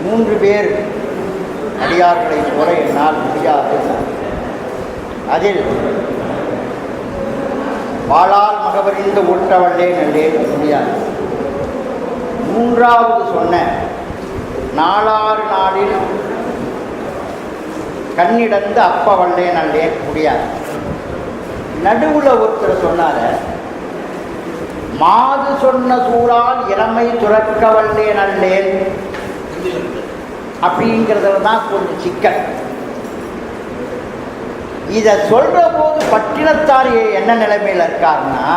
3 பேர் அடியார்களைப் போல என்னால் முடியாது. அதில் வாளால் மகவறிந்து ஊட்டவல்லே நல்லேன் முடியாது. 3வது சொன்ன 4 நாளில் கண்ணிடந்து அப்ப வல்லே நல்லேன் முடியாது. நடுவில் ஒருத்தர் சொன்னார மாது சொன்ன சூழால் இளமை துறக்க வல்லே நல்லேன் அப்படிங்கிறதுல தான் கொஞ்சம் சிக்கல். இதை சொல்ற போது பட்டினத்தார் என்ன நிலைமையில் இருக்காருன்னா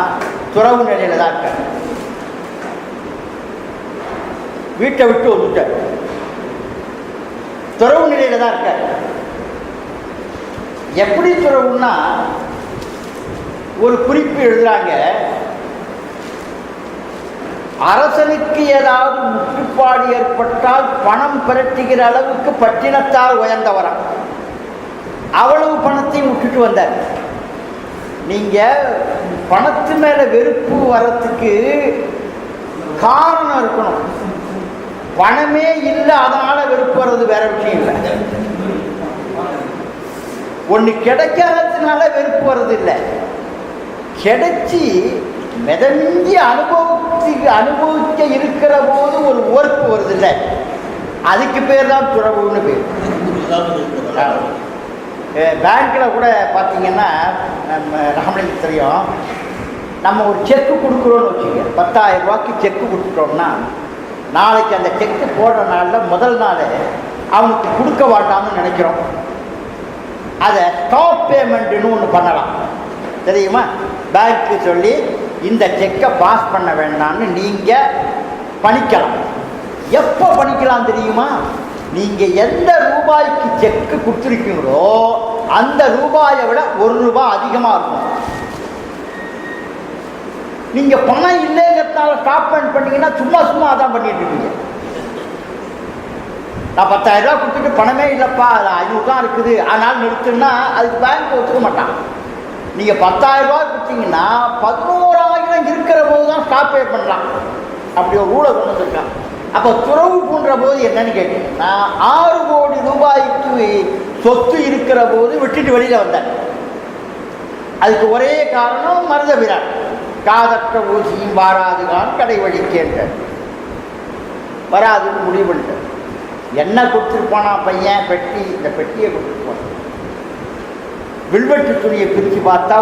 துறவு நிலையில தான் இருக்கார். வீட்டை விட்டு ஒதுட்டார், துறவு நிலையில தான் இருக்கார். எப்படி துறவுன்னா ஒரு குறிப்பு எழுதுறாங்க, அரசனுக்கு ஏதாவது முற்றுப்பாடு ஏற்பட்டால் பணம் பிரட்டுகிற அளவுக்கு பட்டினத்தார் உயர்ந்தவரா, அவ்வளவு பணத்தையும் விட்டுட்டு வந்தார். நீங்க பணத்து மேல வெறுப்பு வர்றதுக்கு காரணம் இருக்கணும். பணமே இல்லை அதனால வெறுப்பு வர்றது வேற விஷயம் இல்லை. ஒன்று கிடைக்காததுனால வெறுப்பு வர்றது இல்லை, கிடைச்சி மிதமிஞ்சி அனுபவிக்க இருக்கிற போது ஒரு ஓர்ப்பு வருது இல்லை, அதுக்கு பேர் தான் துறவுன்னு பேர். பேங்க்கில் கூட பார்த்தீங்கன்னா நம்மளுக்கு தெரியும், நம்ம ஒரு செக்கு கொடுக்குறோன்னு வச்சுக்க, 10,000 ரூபாய்க்கு செக்கு கொடுத்துட்டோம்னா நாளைக்கு அந்த செக்கு போடுற நாளில் முதல் நாள் அவனுக்கு கொடுக்க மாட்டான்னு நினைக்கிறோம். அதை ஸ்டாப் பேமெண்ட்டுன்னு ஒன்று பண்ணலாம் தெரியுமா? பேங்க்கு சொல்லி இந்த செக்கை பாஸ் பண்ண வேண்டாம்னு நீங்கள் பண்ணிக்கலாம். எப்போ பண்ணிக்கலாம் தெரியுமா? நீங்கள் எந்த ரூபாய்க்கு செக்கு கொடுத்துருக்கீங்களோ அந்த ரூபாயை விட 1 ரூபாய் அதிகமாக இருக்கும். நீங்கள் பணம் இல்லைங்கிறதுனால ஸ்டாப் பண்ணீங்கன்னா சும்மா அதான் பண்ணிட்டு இருக்கீங்க. நான் 10,000 ரூபா கொடுத்துட்டு பணமே இல்லைப்பா, அது 500 தான் இருக்குது அதனால் நிறுத்துன்னா அதுக்கு பேங்க் ஒத்துக்க மாட்டான். நீங்கள் 10,000 ரூபா கொடுத்தீங்கன்னா 11,000 இருக்கிற போது தான் ஸ்டாப் பே பண்ணலாம். அப்படி ஒரு ரூலை கொண்டு வந்திருக்கான். அப்போ துறவு போன்ற போது என்னன்னு கேட்டீங்கன்னா 6 கோடி ரூபாய்க்கு சொத்து இருக்கிற போது விட்டுட்டு வெளியில் வந்தேன். அதுக்கு ஒரே காரணம் மருதபிரான் காதற்ற ஊசியும் வாராதுதான் கடை வழிக்கேன்ற வராதுன்னு முடிவு பண்ணிட்டேன். என்ன கொடுத்துருப்பானா பையன்? பெட்டி. இந்த பெட்டியை கொடுத்துருப்பான். வில்வெட்டு துணியை பிரித்து பார்த்தா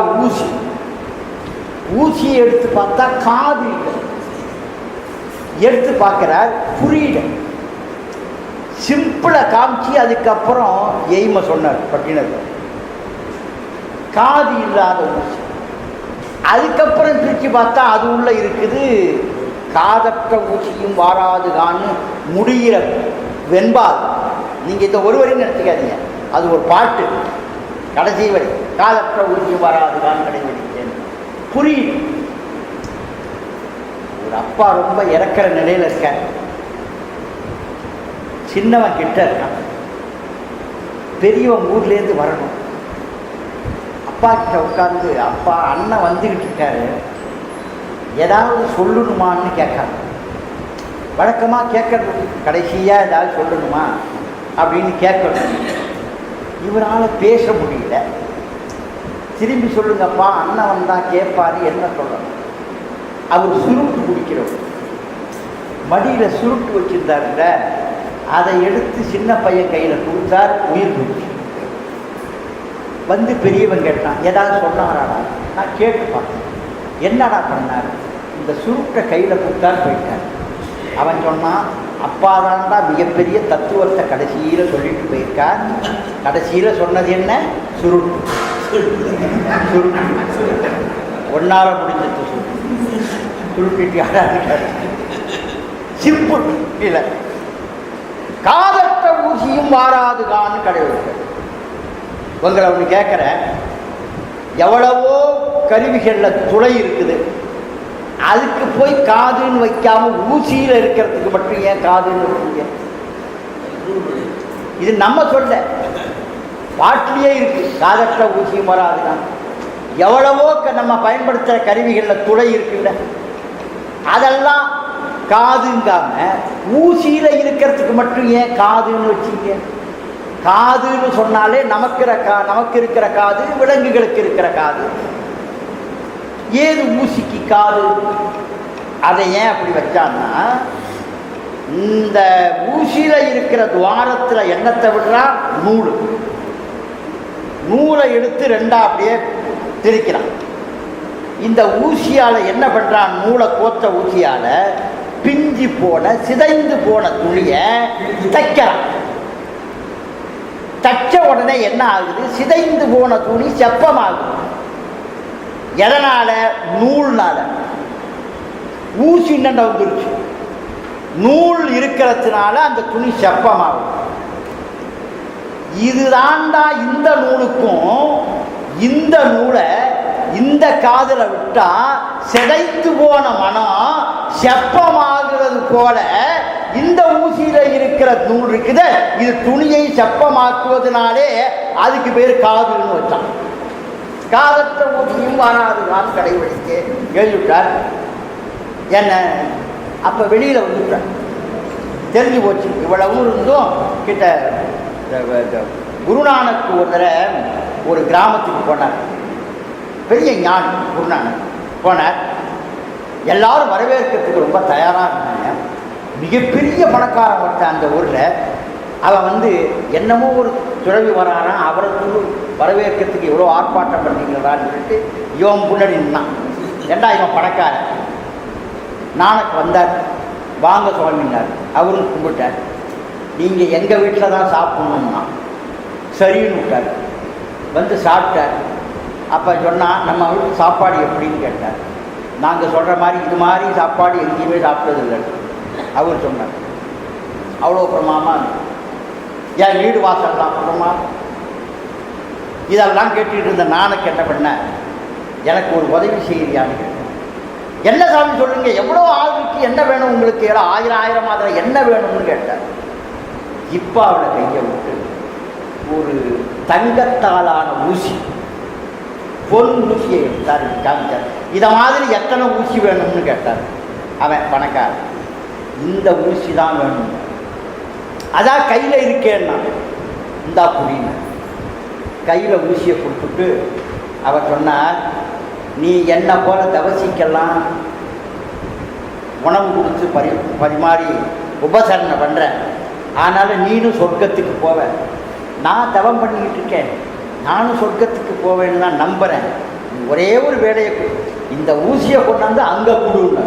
ஊசியை எடுத்து பார்த்தா காது எடுத்து பார்க்கிறார், புரியல. சிம்பிளை காமிச்சு அதுக்கப்புறம் எய்மை சொன்னார் பட்டினத்தில், காது இல்லாத ஊசி. அதுக்கப்புறம் பிரித்து பார்த்தா அது உள்ள இருக்குது காதற்ற ஊசியும் வாராதுகான்னு முடிகிற வெண்பால். நீங்கள் இந்த ஒரு வரி நிறுத்திக்காதீங்க, அது ஒரு பாட்டு. கடைசி வரி காதற்ற ஊசியும் வாராதுகான்னு கடைபிடித்தேன். புரியுது. ஒரு அப்பா ரொம்ப இறக்கிற நிலையில் இருக்க, சின்னவன் கிட்ட இருக்கான், பெரியவன் ஊர்லேருந்து வரணும். அப்பா கிட்ட உட்காந்து, அப்பா அண்ணன் வந்துக்கிட்டு இருக்காரு, ஏதாவது சொல்லணுமான்னு கேட்காங்க. வழக்கமாக கேட்கறது கடைசியாக ஏதாவது சொல்லணுமா அப்படின்னு கேட்கணும். இவரால் பேச முடியல. திரும்பி சொல்லுங்கப்பா, அண்ணன் வந்தால் கேட்பாரு, என்ன சொல்லணும்? அவர் சுருட்டு குடிக்கிறவர், மடியில் சுருட்டு வச்சுருந்தாருங்க, அதை எடுத்து சின்ன பையன் கையில் கொடுத்தார். உயிர் போச்சு. வந்து பெரியவன் கேட்டான், ஏதாவது சொன்னாராடா? நான் கேட்டு பார்த்தேன். என்னடா பண்ணார்? இந்த சுருட்டை கையில் கொடுத்தாரு, போயிட்டார். அவன் சொன்னான், அப்பா தான்டா மிகப்பெரிய தத்துவத்தை கடைசியில் சொல்லிட்டு போயிருக்கார். கடைசியில் சொன்னது என்ன? சுருட்டு. சுருட்டு ஒன்னார முடிஞ்சது. சுருட்டு சிம்பிள் இல்லை. காதற்ற ஊசியும் வாராதுகான்னு கிடையாது. உங்களை ஒன்று கேட்குறேன், எவ்வளவோ கருவிகளில் துளை இருக்குது, அதுக்கு போய் காதுன்னு வைக்காம ஊசியில் இருக்கிறதுக்கு மட்டும் ஏன் காதுன்னு வைக்கீங்க? இது நம்ம சொல்ல, பாட்டிலேயே இருக்கு, காதற்ற ஊசியும் வராதுதான். எவ்வளவோ நம்ம பயன்படுத்துகிற கருவிகளில் துளை இருக்குல்ல, அதெல்லாம் காதுங்காம ஊசியில இருக்கிறதுக்கு மட்டும் ஏன் காதுன்னு வச்சுங்க? காதுன்னு சொன்னாலே நமக்கு இருக்கிற காது, விலங்குகளுக்கு இருக்கிற காது. ஏது ஊசிக்கு காது? அதை ஏன் அப்படி வச்சான்னா, இந்த ஊசியில இருக்கிற துவாரத்துல எண்ணத்தை விடுறா நூலை எடுத்து ரெண்டா அப்படியே திரிக்கிறான். இந்த ஊசியால என்ன பண்றான்? நூலை கோத்த ஊசியால பிஞ்சி போன சிதைந்து போன துணிய தைக்கிறான். தச்ச உடனே என்ன ஆகுது? சிதைந்து போன துணி செப்பமாகுது. எதனால? நூல்னால. ஊசி நண்ட வந்துருச்சு, நூல் இருக்கிறதுனால அந்த துணி செப்பமாகும். இதுதான்டா இந்த நூலுக்கும். இந்த நூலை இந்த காதுல விட்டா சிதைத்து போன மனம் செப்பமாகிறது போல இந்த ஊசியில இருக்கிற நூல் இருக்குது. இது துணியை செப்பமாக்குவதனாலே அதுக்கு பேர் காதுன்னு வச்சான். காதற்ற ஊசியும் வராதுதான் கடைபிடிக்க எழுதிவிட்டார். என்ன அப்ப வெளியில வந்துட்டார். தெரிஞ்சு போச்சு இவ்வளவு இருந்தும் கிட்ட. குருநானக்கு ஒரு தடவை ஒரு கிராமத்துக்கு போனார். பெரிய ஞானி குருநானக் போனார். எல்லாரும் வரவேற்கிறதுக்கு ரொம்ப தயாராக இருந்தாங்க. மிகப்பெரிய பணக்காரன் ஒருத்தன் அந்த ஊரில். அவன் என்னமோ ஒரு துறவி வராரான், அவரை வரவேற்கிறதுக்கு எவ்வளோ ஆர்ப்பாட்டம் பண்ணீங்களான்னு சொல்லிட்டு இவன் முன்னாடி நின்னான். ஏண்டா இவன் பணக்காரன். நானக்கு வந்தார். வாங்க சுவாமின்னார். அவரும் கும்பிட்டார். நீங்கள் எங்கள் வீட்டில் தான் சாப்பிட்ணுன்னா சரின்னு விட்டார். சாப்பிட்டார். அப்போ சொன்னால் நம்ம வீட்டு சாப்பாடு எப்படின்னு கேட்டார். நாங்கள் சொல்கிற மாதிரி இது மாதிரி சாப்பாடு எங்கேயுமே சாப்பிட்டது இல்லை அவர் சொன்னார். அவ்வளோ பிரமாதமாக என் வீடு வாசல்லாம் பிரமாதம். இதெல்லாம் கேட்டுக்கிட்டு இருந்த நானுக்கு என்ன பண்ணேன்? எனக்கு ஒரு உதவி செய்யறியான்னு கேட்டேன். என்ன சாமி சொல்லுங்க, எவ்வளோ ஆளுக்கு என்ன வேணும் உங்களுக்கு? ஆயிரம் அதில் என்ன வேணும்னு கேட்டார். இப்போ அவளை கையை விட்டு ஒரு தங்கத்தாலான ஊசி, பொன் ஊசியை எடுத்தார், காமிச்சார். இதை மாதிரி எத்தனை ஊசி வேணும்னு கேட்டார். அவன் பணக்காரன். இந்த ஊசி தான் வேணும். அதான் கையில் இருக்கேன்னா இந்தா புரியுங்க. கையில் ஊசியை கொடுத்துட்டு அவர் சொன்னார், நீ என்ன போல தவசிக்கெல்லாம் உணவு கொடுத்து பரிமாறி உபசரணை பண்ணுற. ஆனாலும் நீனும் சொர்க்கத்துக்கு போவ. நான் தவம் பண்ணிக்கிட்டு இருக்கேன், நானும் சொர்க்கத்துக்கு போவேன்னு தான் நம்புகிறேன். ஒரே ஒரு வேலையை, இந்த ஊசியை கொண்டாந்து அங்கே கொடுன்னு.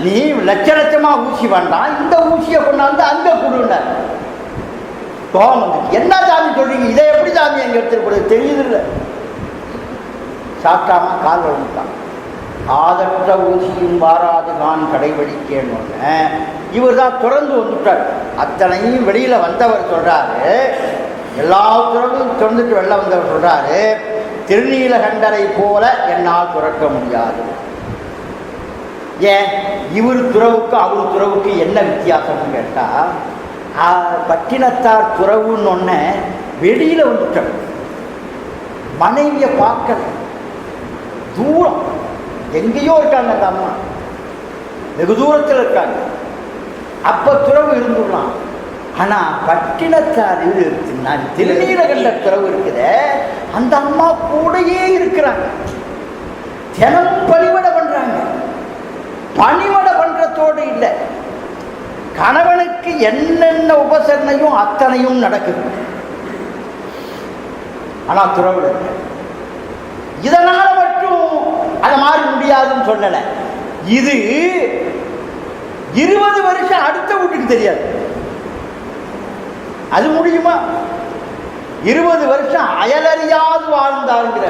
நீ லட்சமாக ஊசி வேண்டாம், இந்த ஊசியை கொண்டாந்து அங்கே கொடுன்னு. கோபம், என்ன சாமி சொல்றீங்க? இதை எப்படி சாமி எங்க எடுத்துட்டு போடுறது தெரியுது இல்லை. சாப்பிட்டாம கால் வளர்ந்துட்டான். ஆதற்ற ஊசியும் வாராது நான் கடைபிடிக்கேன்னு இவர் தான் திறந்து வந்துட்டார். அத்தனையும் வெளியில வந்தவர் சொல்றாரு, எல்லா துறவும் திறந்துட்டு வெளில வந்தவர் சொல்றாரு, திருநீலகண்டரை போல என்னால் துறக்க முடியாது. ஏன்? இவர் துறவுக்கு அவர் துறவுக்கு என்ன வித்தியாசம்னு கேட்டா, பட்டினத்தார் துறவுன்னு ஒன்ன வெளியில வந்துட்டார். மனைவியை பார்க்கல, தூரம் எங்கேயோ இருக்காங்க. அந்த அம்மா வெகு தூரத்தில் இருக்காங்க. அப்ப துறவு இருந்துடலாம். ஆனா பட்டினத்தார் நான் திருநீலகண்ட துறவு இருக்குது, அந்த அம்மா கூடயே இருக்கிறாங்க. தினம் பணிவடை பண்றாங்க. பணிவடை பண்றதோடு இல்லை, கணவனுக்கு என்னென்ன உபசரணையும் அத்தனையும் நடக்குது. ஆனா துறவுல இருக்க. இதனால மட்டும் அதை மாற முடியாதுன்னு சொல்லல. இது 20 வருஷம் அடுத்த வீட்டுக்கு தெரியாது. அது முடியுமா? 20 வருஷம் அயலறியாது வாழ்ந்தாருங்கிற.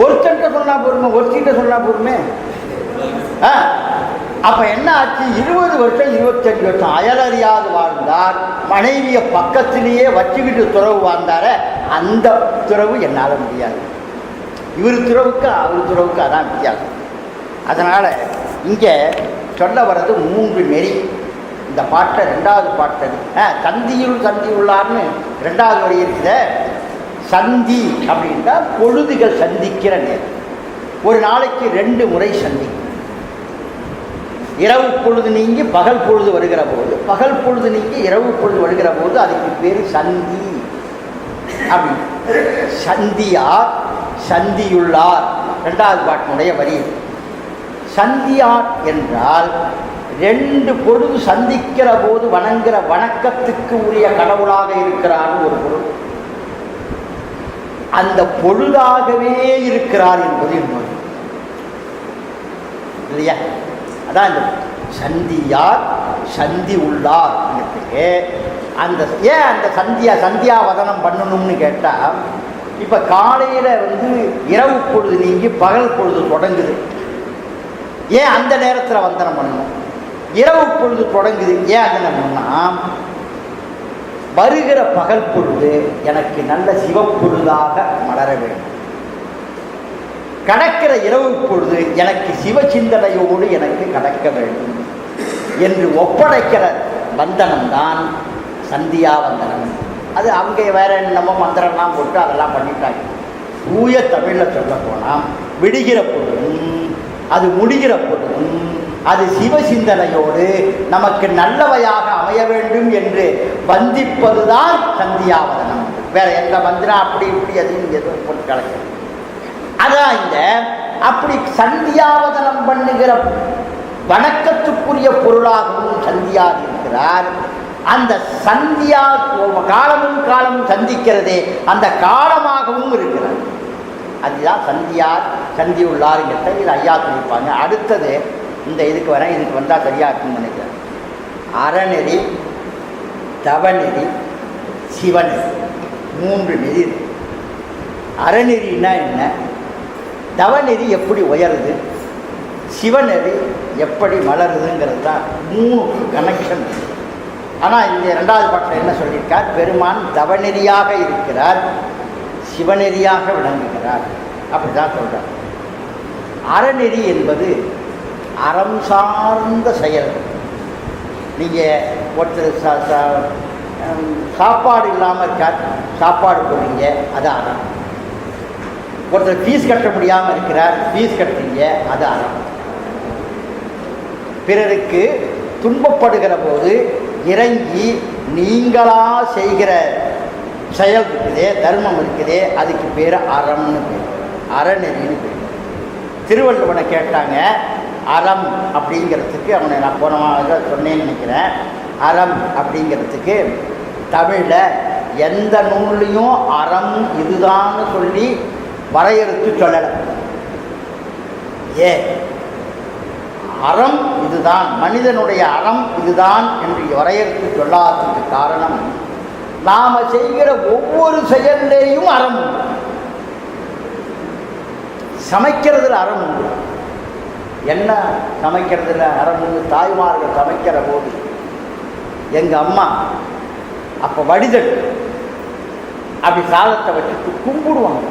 ஒருத்தன்ட்ட சொன்னா போருமே, ஒருத்திட்ட சொன்னா போருமே. அப்ப என்ன ஆச்சு? 20 வருஷம் 25 வருஷம் அயலறியாது வாழ்ந்தார். மனைவியை பக்கத்திலேயே வச்சுக்கிட்டு துறவு வாழ்ந்தார. அந்த துறவு என்னால முடியாது. இவர் துறவுக்கு அவர் துறவுக்கு அதான் வித்தியாசம். அதனால இங்க சொல்ல வர்றது 3 நெறி. இந்த பாட்டை 2வது பாட்டு சந்தியுள் சந்தி உள்ளார்னு 2வது வரி இருக்குது. சந்தி அப்படின்னா பொழுதுகள் சந்திக்கிற நேரம். ஒரு நாளைக்கு 2 முறை சந்திக்கும். இரவு பொழுது நீங்கி பகல் பொழுது வருகிற போது, பகல் பொழுது நீங்கி இரவு பொழுது வருகிற போது அதுக்கு பேர் சந்தி அப்படி. சந்தியார் சந்தியுள்ளார் இரண்டாவது பாட்டினுடைய வரி. சந்தியார் என்றால் ரெண்டு பொழுது சந்திக்கிற போது வணங்குகிற வணக்கத்துக்கு உரிய கடவுளாக இருக்கிறார் ஒரு பொருள். அந்த பொழுதாகவே இருக்கிறார் என்பது இன்னொரு இல்லையா? அதான் இந்த சந்தியார் சந்தி உள்ளார். அந்த ஏன் அந்த சந்தியாவதனம் பண்ணணும்னு கேட்டால், இப்போ காலையில் இரவு பொழுது நீங்கி பகல் பொழுது தொடங்குது, ஏன் அந்த நேரத்தில் வந்தனம் பண்ணணும்? இரவு பொழுது தொடங்குது, ஏன் வந்தனம் பண்ணால் வருகிற பகல் பொழுது எனக்கு நல்ல சிவப்பொழுதாக மலர வேண்டும், கடக்கிற இரவு பொழுது எனக்கு சிவ சிந்தனையோடு எனக்கு கடக்க வேண்டும் என்று ஒப்படைக்கிற வந்தனம்தான் சந்தியாவந்தனம். அது அவங்க வேற என்னமோ மந்திரம்லாம் போட்டு அதெல்லாம் பண்ணிட்டாங்க. தூய தமிழில் சொல்ல போனால் விடுகிற பொழுதும் அது முடிகிற பொழுதும் அது சிவ சிந்தனையோடு நமக்கு நல்லவையாக அமைய வேண்டும் என்று வந்திப்பதுதான் சந்தியாவதனம். வேற எந்த மந்திரம் அப்படி இப்படி அதையும் எதுவும் போட்டு கலக்க. அதான் இந்த அப்படி சந்தியாவதனம் பண்ணுகிற வணக்கத்துக்குரிய பொருளாகவும் சந்தியார் இருக்கிறார். அந்த சந்தியா காலமும் சந்திக்கிறதே அந்த காலமாகவும் இருக்கிறார். அதுதான் சந்தியார் சந்தியுள்ளாருங்கிறத இது ஐயா சொல்லியிருப்பாங்க. அடுத்தது இந்த இதுக்கு வரேன், இதுக்கு வந்தால் சரியா இருக்குன்னு நினைக்கிறேன். அறநெறி, தவநெறி, சிவநெறி, 3 நெறி. அறநெறின்னா என்ன, தவநெறி எப்படி உயருது, சிவநெறி எப்படி மலருதுங்கிறது தான் 3 கனெக்ஷன். ஆனால் இந்த 2வது பாட்டில் என்ன சொல்லியிருக்கார், பெருமான் தவநெறியாக இருக்கிறார், சிவநெறியாக விளங்குகிறார், அப்படி தான் சொல்கிறார். அறநெறி என்பது அறம் சார்ந்த செயல். நீங்கள் ஒருத்தர் சாப்பாடு இல்லாமல் இருக்கார், சாப்பாடு போடுறீங்க, அது அறம். ஒருத்தர் ஃபீஸ் கட்ட முடியாமல் இருக்கிறார், ஃபீஸ் கட்டுறீங்க, அது அறம். பிறருக்கு துன்பப்படுகிற போது இறங்கி நீங்களா செய்கிற செயல் இருக்குதே, தர்மம் இருக்குதே, அதுக்கு பேர் அறம்னு பேர், அறநெறின்னு பேர். திருவள்ளுவனை கேட்டாங்க, அறம் அப்படிங்கிறதுக்கு, அவனை நான் போன சொன்னேன்னு நினைக்கிறேன், அறம் அப்படிங்கிறதுக்கு தமிழில் எந்த நூல்லையும் அறம் இதுதான்னு சொல்லி வரையறுத்து சொல்லலை. அறம் இதுதான், மனிதனுடைய அறம் இதுதான் என்று வரையறுத்து சொல்லாததுக்கு காரணம், நாம் செய்கிற ஒவ்வொரு செயல்லேயும் அறம் உண்டு. சமைக்கிறதுல அறம் உண்டு. என்ன சமைக்கிறதுல அறம் உண்டு? தாய்மார்கள் சமைக்கிற போது எங்கள் அம்மா அப்போ வடிதல் அப்படி சாதத்தை வச்சுட்டு கும்பிடுவாங்க,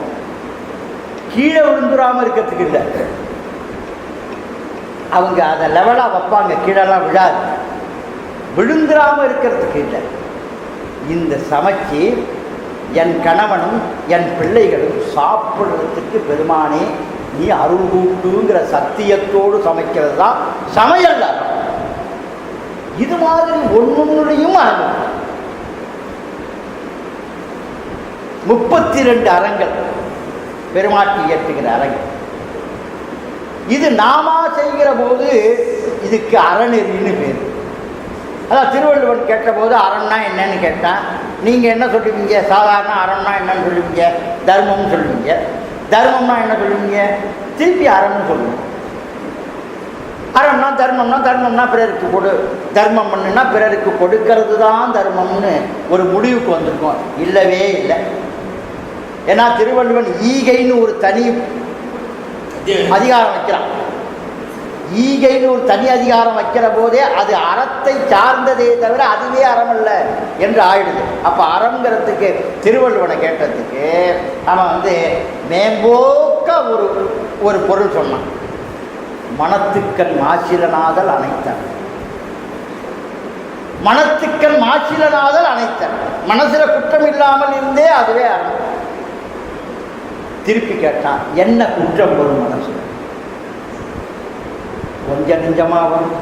கீழே விழுந்துடாமல் இருக்கிறதுக்கு இல்லை, அவங்க அதை லெவலாக வைப்பாங்க, கீழெல்லாம் விழாது, விழுந்துடாமல் இருக்கிறதுக்கு இல்லை. இந்த சமைச்சு என் கணவனும் என் பிள்ளைகளும் சாப்பிடுறதுக்கு பெருமானே நீ அருள் கூட்டுங்கிற சத்தியத்தோடு சமைக்கிறது தான் சமையல். இது மாதிரி ஒன்னொன்னுடையும் அறங்கள். 32 அறங்கள் பெருமாட்டி இயற்றுகிற அறங்கள். இது நாம செய்கிற போது இதுக்கு அறநெறின்னு பேர். அதான் திருவள்ளுவன் கேட்டபோது அறம்னா என்னன்னு கேட்டான். நீங்கள் என்ன சொல்லுவீங்க? சாதாரண அறம்னா என்னன்னு சொல்லுவீங்க? தர்மம்னு சொல்லுவீங்க. தர்மம்னா என்ன சொல்லுவீங்க? திருப்பி அறம்னு சொல்லுவீங்க. அறம்னா தர்மம்னா பிறருக்கு கொடு, தர்மம் பண்ணுன்னா பிறருக்கு கொடுக்கறது தான் தர்மம்னு ஒரு முடிவுக்கு வந்திருக்கோம். இல்லவே இல்லை. ஏன்னா திருவள்ளுவன் ஈகைன்னு ஒரு தனி அதிகாரம் வைக்கிறான். ஈகைன்னு ஒரு தனி அதிகாரம் வைக்கிற போதே அது அறத்தை சார்ந்ததே தவிர அதுவே அறம் அல்ல என்று ஆயிடுது. அப்போ அறங்கிறதுக்கு திருவள்ளுவனை கேட்டதுக்கு அவன் மேம்போக்க ஒரு பொருள் சொன்னான். மனத்துக்கண் மாசிலனாதல் அனைத்தன். மனத்துக்கண் மாசிலனாதல் அனைத்தன். மனசுல குற்றம் இல்லாமல் இருந்தே அதுவே அறம். திருப்பி கேட்டான், என்ன குற்றம் வரும் மனசு? கொஞ்சம் நெஞ்சமாக வரும்,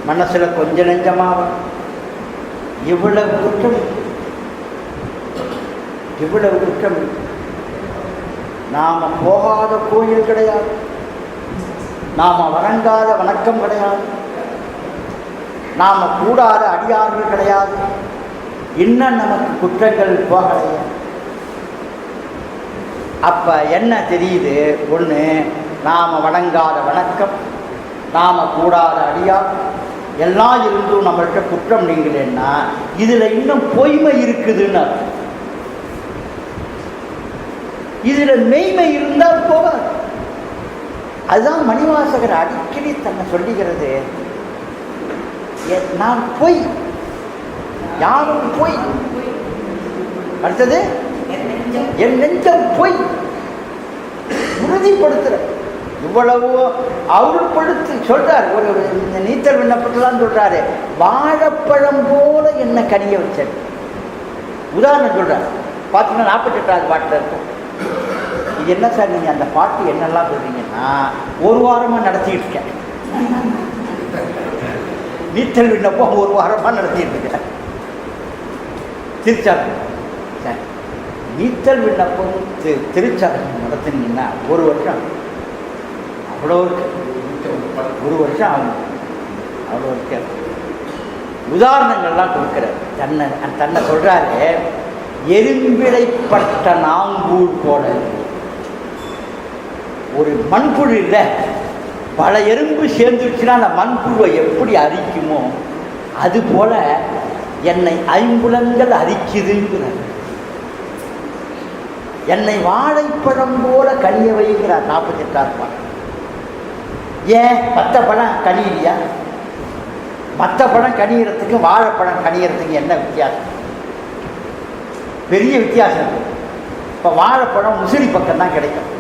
மனசில் கொஞ்சம் நெஞ்சமாக வரும். இவ்வளவு குற்றம், இவ்வளவு குற்றம். நாம் போகாத கோயில் கிடையாது, நாம் வணங்காத வணக்கம் கிடையாது, நாம் கூடாத அடியார்கள் கிடையாது. இன்னும் நமக்கு குற்றங்கள் போகலையா? அப்போ என்ன தெரியுது? ஒன்று, நாம் வணங்காத வணக்கம், நாம் கூடாத அடியார் எல்லாம் இருந்தும் நம்மள்கிட்ட குற்றம் நீங்களேன்னா இதில் இன்னும் பொய்மை இருக்குதுன்னு அர்த்தம். இதில் மெய்மை இருந்தால் போகாது. அதுதான் மணிவாசகர் அடிக்கடி தன்னை சொல்லுகிறது, நான் பொய், யாரும் பொய். அடுத்தது என் நெஞ்சம் பொய் உறுதிப்படுத்துற. இவ்வளவு அருள்படுத்தி சொல்றார். ஒரு நீத்தல் விண்ணப்பத்தெல்லாம் சொல்றாரு, வாழைப்பழம் போல என்ன கனிய வச்சது. உதாரணம் சொல்றார். பார்த்தீங்கன்னா 48வது பாட்டில் இருக்கும். இது என்ன சார் நீங்கள் அந்த பாட்டு என்னெல்லாம் சொல்றீங்கன்னா, ஒரு வாரமாக நடத்திட்டு இருக்கேன். நீத்தல் விண்ணப்பம் ஒரு வாரமாக நடத்திட்டு இருக்கேன். திருச்சாரம் சரி, நீத்தல் விண்ணப்பம் திருச்சாரம் நடத்தினீங்கன்னா ஒரு வருஷம், அவ்வளோ ஒரு வருஷம் ஆகும். அவ்வளோ இருக்க உதாரணங்கள்லாம் கொடுக்குறாரு. தன்னை சொல்கிறாரு, எறும்பிடைப்பட்ட நாங்கூர் போல. ஒரு மண்புழு இல்லை, பல எறும்பு சேர்ந்துருச்சுன்னா அந்த மண்புழுவை எப்படி அரிக்குமோ அதுபோல என்னை ஐம்புலன்கள் அரிக்குதுங்கிறார். என்னை வாழைப்பழம் போல கனிய வைக்கிறார். 48வது பாட்டு. ஏன் மற்ற பழம் கனியிலையா? மற்ற பழம் கனியறதுக்கு வாழைப்பழம் கனியறதுக்கு என்ன வித்தியாசம்? பெரிய வித்தியாசம் இருக்குது. இப்போ வாழைப்பழம் முசிறி பக்கம் தான் கிடைக்கும்,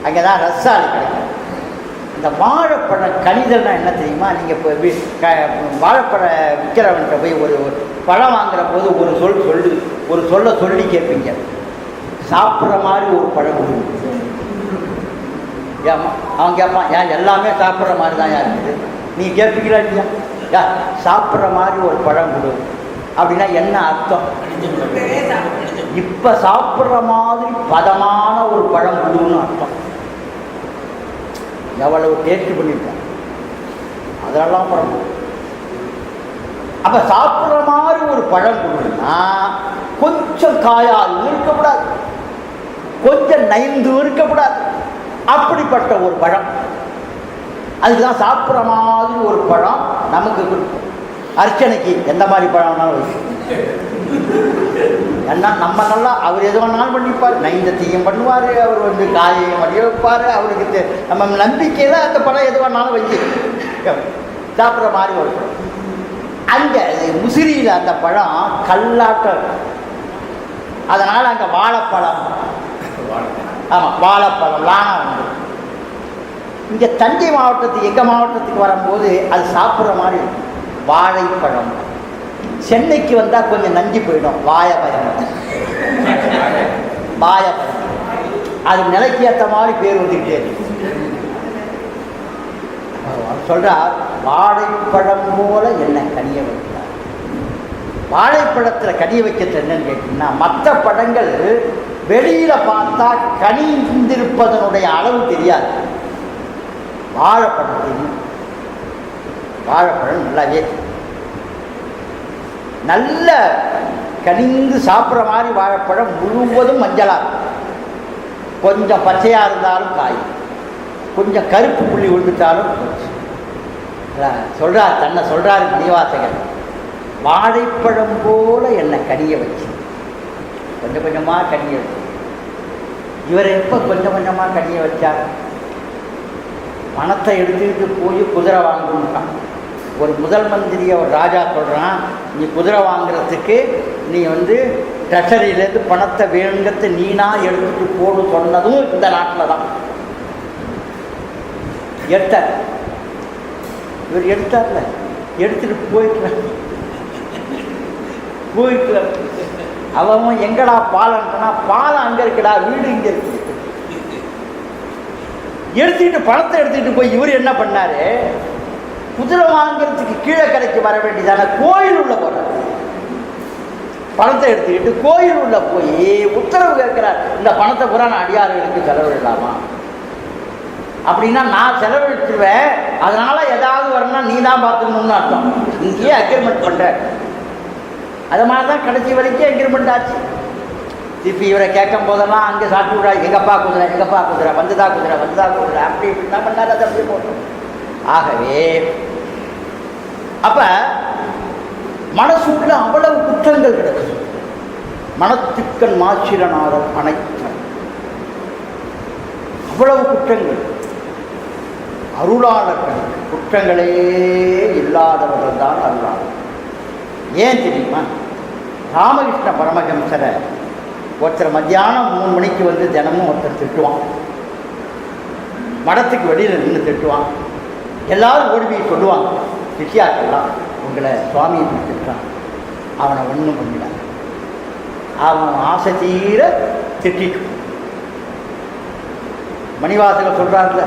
அங்கே தான் ரசாலி கிடைக்கும். இந்த வாழைப்பழம் கனிதல்னா என்ன தெரியுமா? நீங்கள் இப்போ வாழைப்பழம் விற்கிறவன்கிட்ட போய் ஒரு பழம் வாங்குற போது ஒரு சொல்ல சொல்லி கேட்பீங்க, சாப்பிட்ற மாதிரி ஒரு பழம் கொடுங்க. ஏமா அவன் கேட்பான், ஏன் எல்லாமே சாப்பிட்ற மாதிரி தான் இருக்குது, நீ கேட்பீங்களா இல்லையா? சாப்பிட்ற மாதிரி ஒரு பழம் கொடு அப்படின்னா என்ன அர்த்தம்? இப்போ சாப்பிட்ற மாதிரி பதமான ஒரு பழம் கொடுன்னு அர்த்தம். எவ்வளவு டேஸ்ட் பண்ணியிருக்கேன் அதெல்லாம் பழம். அப்போ சாப்பிட்ற மாதிரி ஒரு பழம் கொடுன்னா கொஞ்சம் காயாலும் இருக்கக்கூடாது, கொஞ்சம் நைந்தும் இருக்கக்கூடாது. அப்படிப்பட்ட ஒரு பழம், அதுக்குதான் சாப்பிட்ற மாதிரி ஒரு பழம் நமக்கு கொடுக்கும். அர்ச்சனைக்கு எந்த மாதிரி பழம் வேணாலும் வைக்கும். ஏன்னா நம்ம நல்லா அவர் எது வேணாலும் பண்ணிப்பார், நைந்தத்தையும் பண்ணுவார், அவர் வந்து காயையும் வடிய வைப்பார். அவருக்கு நம்ம நம்பிக்கையில் அந்த பழம் எது வேணாலும் வச்சு சாப்பிட்ற மாதிரி ஒரு பழம். அங்கே முசிறியில் அந்த பழம் கல்லாட்டம், அதனால் அங்கே வாழைப்பழம், ஆமாம் வாழைப்பழம் லானா உண்டு. இங்கே தஞ்சை மாவட்டத்துக்கு, எங்கள் மாவட்டத்துக்கு வரும்போது அது சாப்பிட்ற மாதிரி இருக்கும் வாழைப்பழம். சென்னைக்கு வந்தால் கொஞ்சம் நஞ்சு போயிடும், வாழைப்பழம். வாழைப்பழம் அது நிலைக்கு ஏற்ற மாதிரி பேர் வந்துக்கிட்டே இருக்கு. சொல்கிறார், வாழைப்பழம் போல என்ன கனிய வைக்கிறார். வாழைப்பழத்தில் கனிய வைக்கிறது என்னன்னு கேட்டிங்கன்னா, மற்ற பழங்கள் வெளியில் பார்த்தா கனிந்திருப்பதனுடைய அளவு தெரியாது. வாழைப்பழம் தெரியும். வாழைப்பழம் நல்லாவே நல்ல கனிந்து சாப்பிட்ற மாதிரி வாழைப்பழம் முழுவதும் மஞ்சளாக இருக்கும். கொஞ்சம் பச்சையாக இருந்தாலும் காய், கொஞ்சம் கருப்பு புள்ளி விழுந்துட்டாலும் சொல்கிறார். தன்னை சொல்கிறார் மணிவாசகர், வாழைப்பழம் போல என்னை கனிய வச்சு, கொஞ்சம் கொஞ்சமாக கனிய வச்சு. இவர் எப்போ கொஞ்சம் கொஞ்சமாக கனிய வச்சார்? பணத்தை எடுத்துக்கிட்டு போய் குதிரை வாங்கணும்ட்டான். ஒரு முதல் மந்திரியை ஒரு ராஜா சொல்கிறான், நீ குதிரை வாங்குறதுக்கு நீ வந்து ட்ரெஷரியிலேருந்து பணத்தை வேணுங்கிறது நீனா எடுத்துகிட்டு போடு சொன்னதும் இந்த நாட்டில் தான். எடுத்தார். இவர் எடுத்தார்ல, எடுத்துகிட்டு போயிட்டு அவன் எங்கடா பாலம்னா, பாலம் அங்கே இருக்குடா, வீடு இங்கே இருக்கு. எடுத்துக்கிட்டு பணத்தை எடுத்துக்கிட்டு போய் இவர் என்ன பண்ணாரு, குதிரை வாங்கிறதுக்கு கீழே கரைக்கு வர வேண்டியதான கோயில் உள்ள போறார். பணத்தை எடுத்துக்கிட்டு கோயில் உள்ள போய் உத்தரவு கேட்கிறார், இந்த பணத்தை பூரா நான் அடியார்களுக்கு செலவிடலாமா? அப்படின்னா நான் செலவழிச்சிருவேன், அதனால ஏதாவது வரணும்னா நீ தான் பார்த்துக்கணும்னு அர்த்தம். இங்கேயே அக்ரிமெண்ட் பண்ற. அது மாதிரி தான் கடைசி வரைக்கும் அக்ரிமெண்ட் ஆச்சு. திருப்பி இவரை கேட்கும் போதெல்லாம் அங்கே சாப்பிட்டு விடா, எங்கப்பா குதிரை, எங்கப்பா குதிரை, வந்துதா குதிரை, வந்துதா குதிரை, அப்படி இப்படி தான் பண்ணாரு. அதை அப்படியே போட்டோம். ஆகவே அப்ப மனசுக்குள்ள அவ்வளவு குற்றங்கள் கிடக்குது. மனத்துக்கண் மாச்சிரநாதர் அனைத்தன் அவ்வளவு குற்றங்கள். அருளாளர்கள் குற்றங்களே இல்லாதவர்கள் தான் அருளாளர். ஏன் தெரியுமா? ராமகிருஷ்ண பரமஹம்சரை ஒருத்தர் மத்தியானம் 3 மணிக்கு வந்து தினமும் ஒருத்தர் திட்டுவான். மடத்துக்கு வெளியில் நின்று திட்டுவான். எல்லாரும் ஓடி போய் சொல்லுவாங்க, சிஷியாக்கெல்லாம், உங்களை சுவாமி இப்படி திட்டுறான். அவனை ஒன்றும் பண்ணிடாங்க. அவன் ஆசை தீர திட்டிட்டு மணிவாசகர் சொல்கிறார்ல,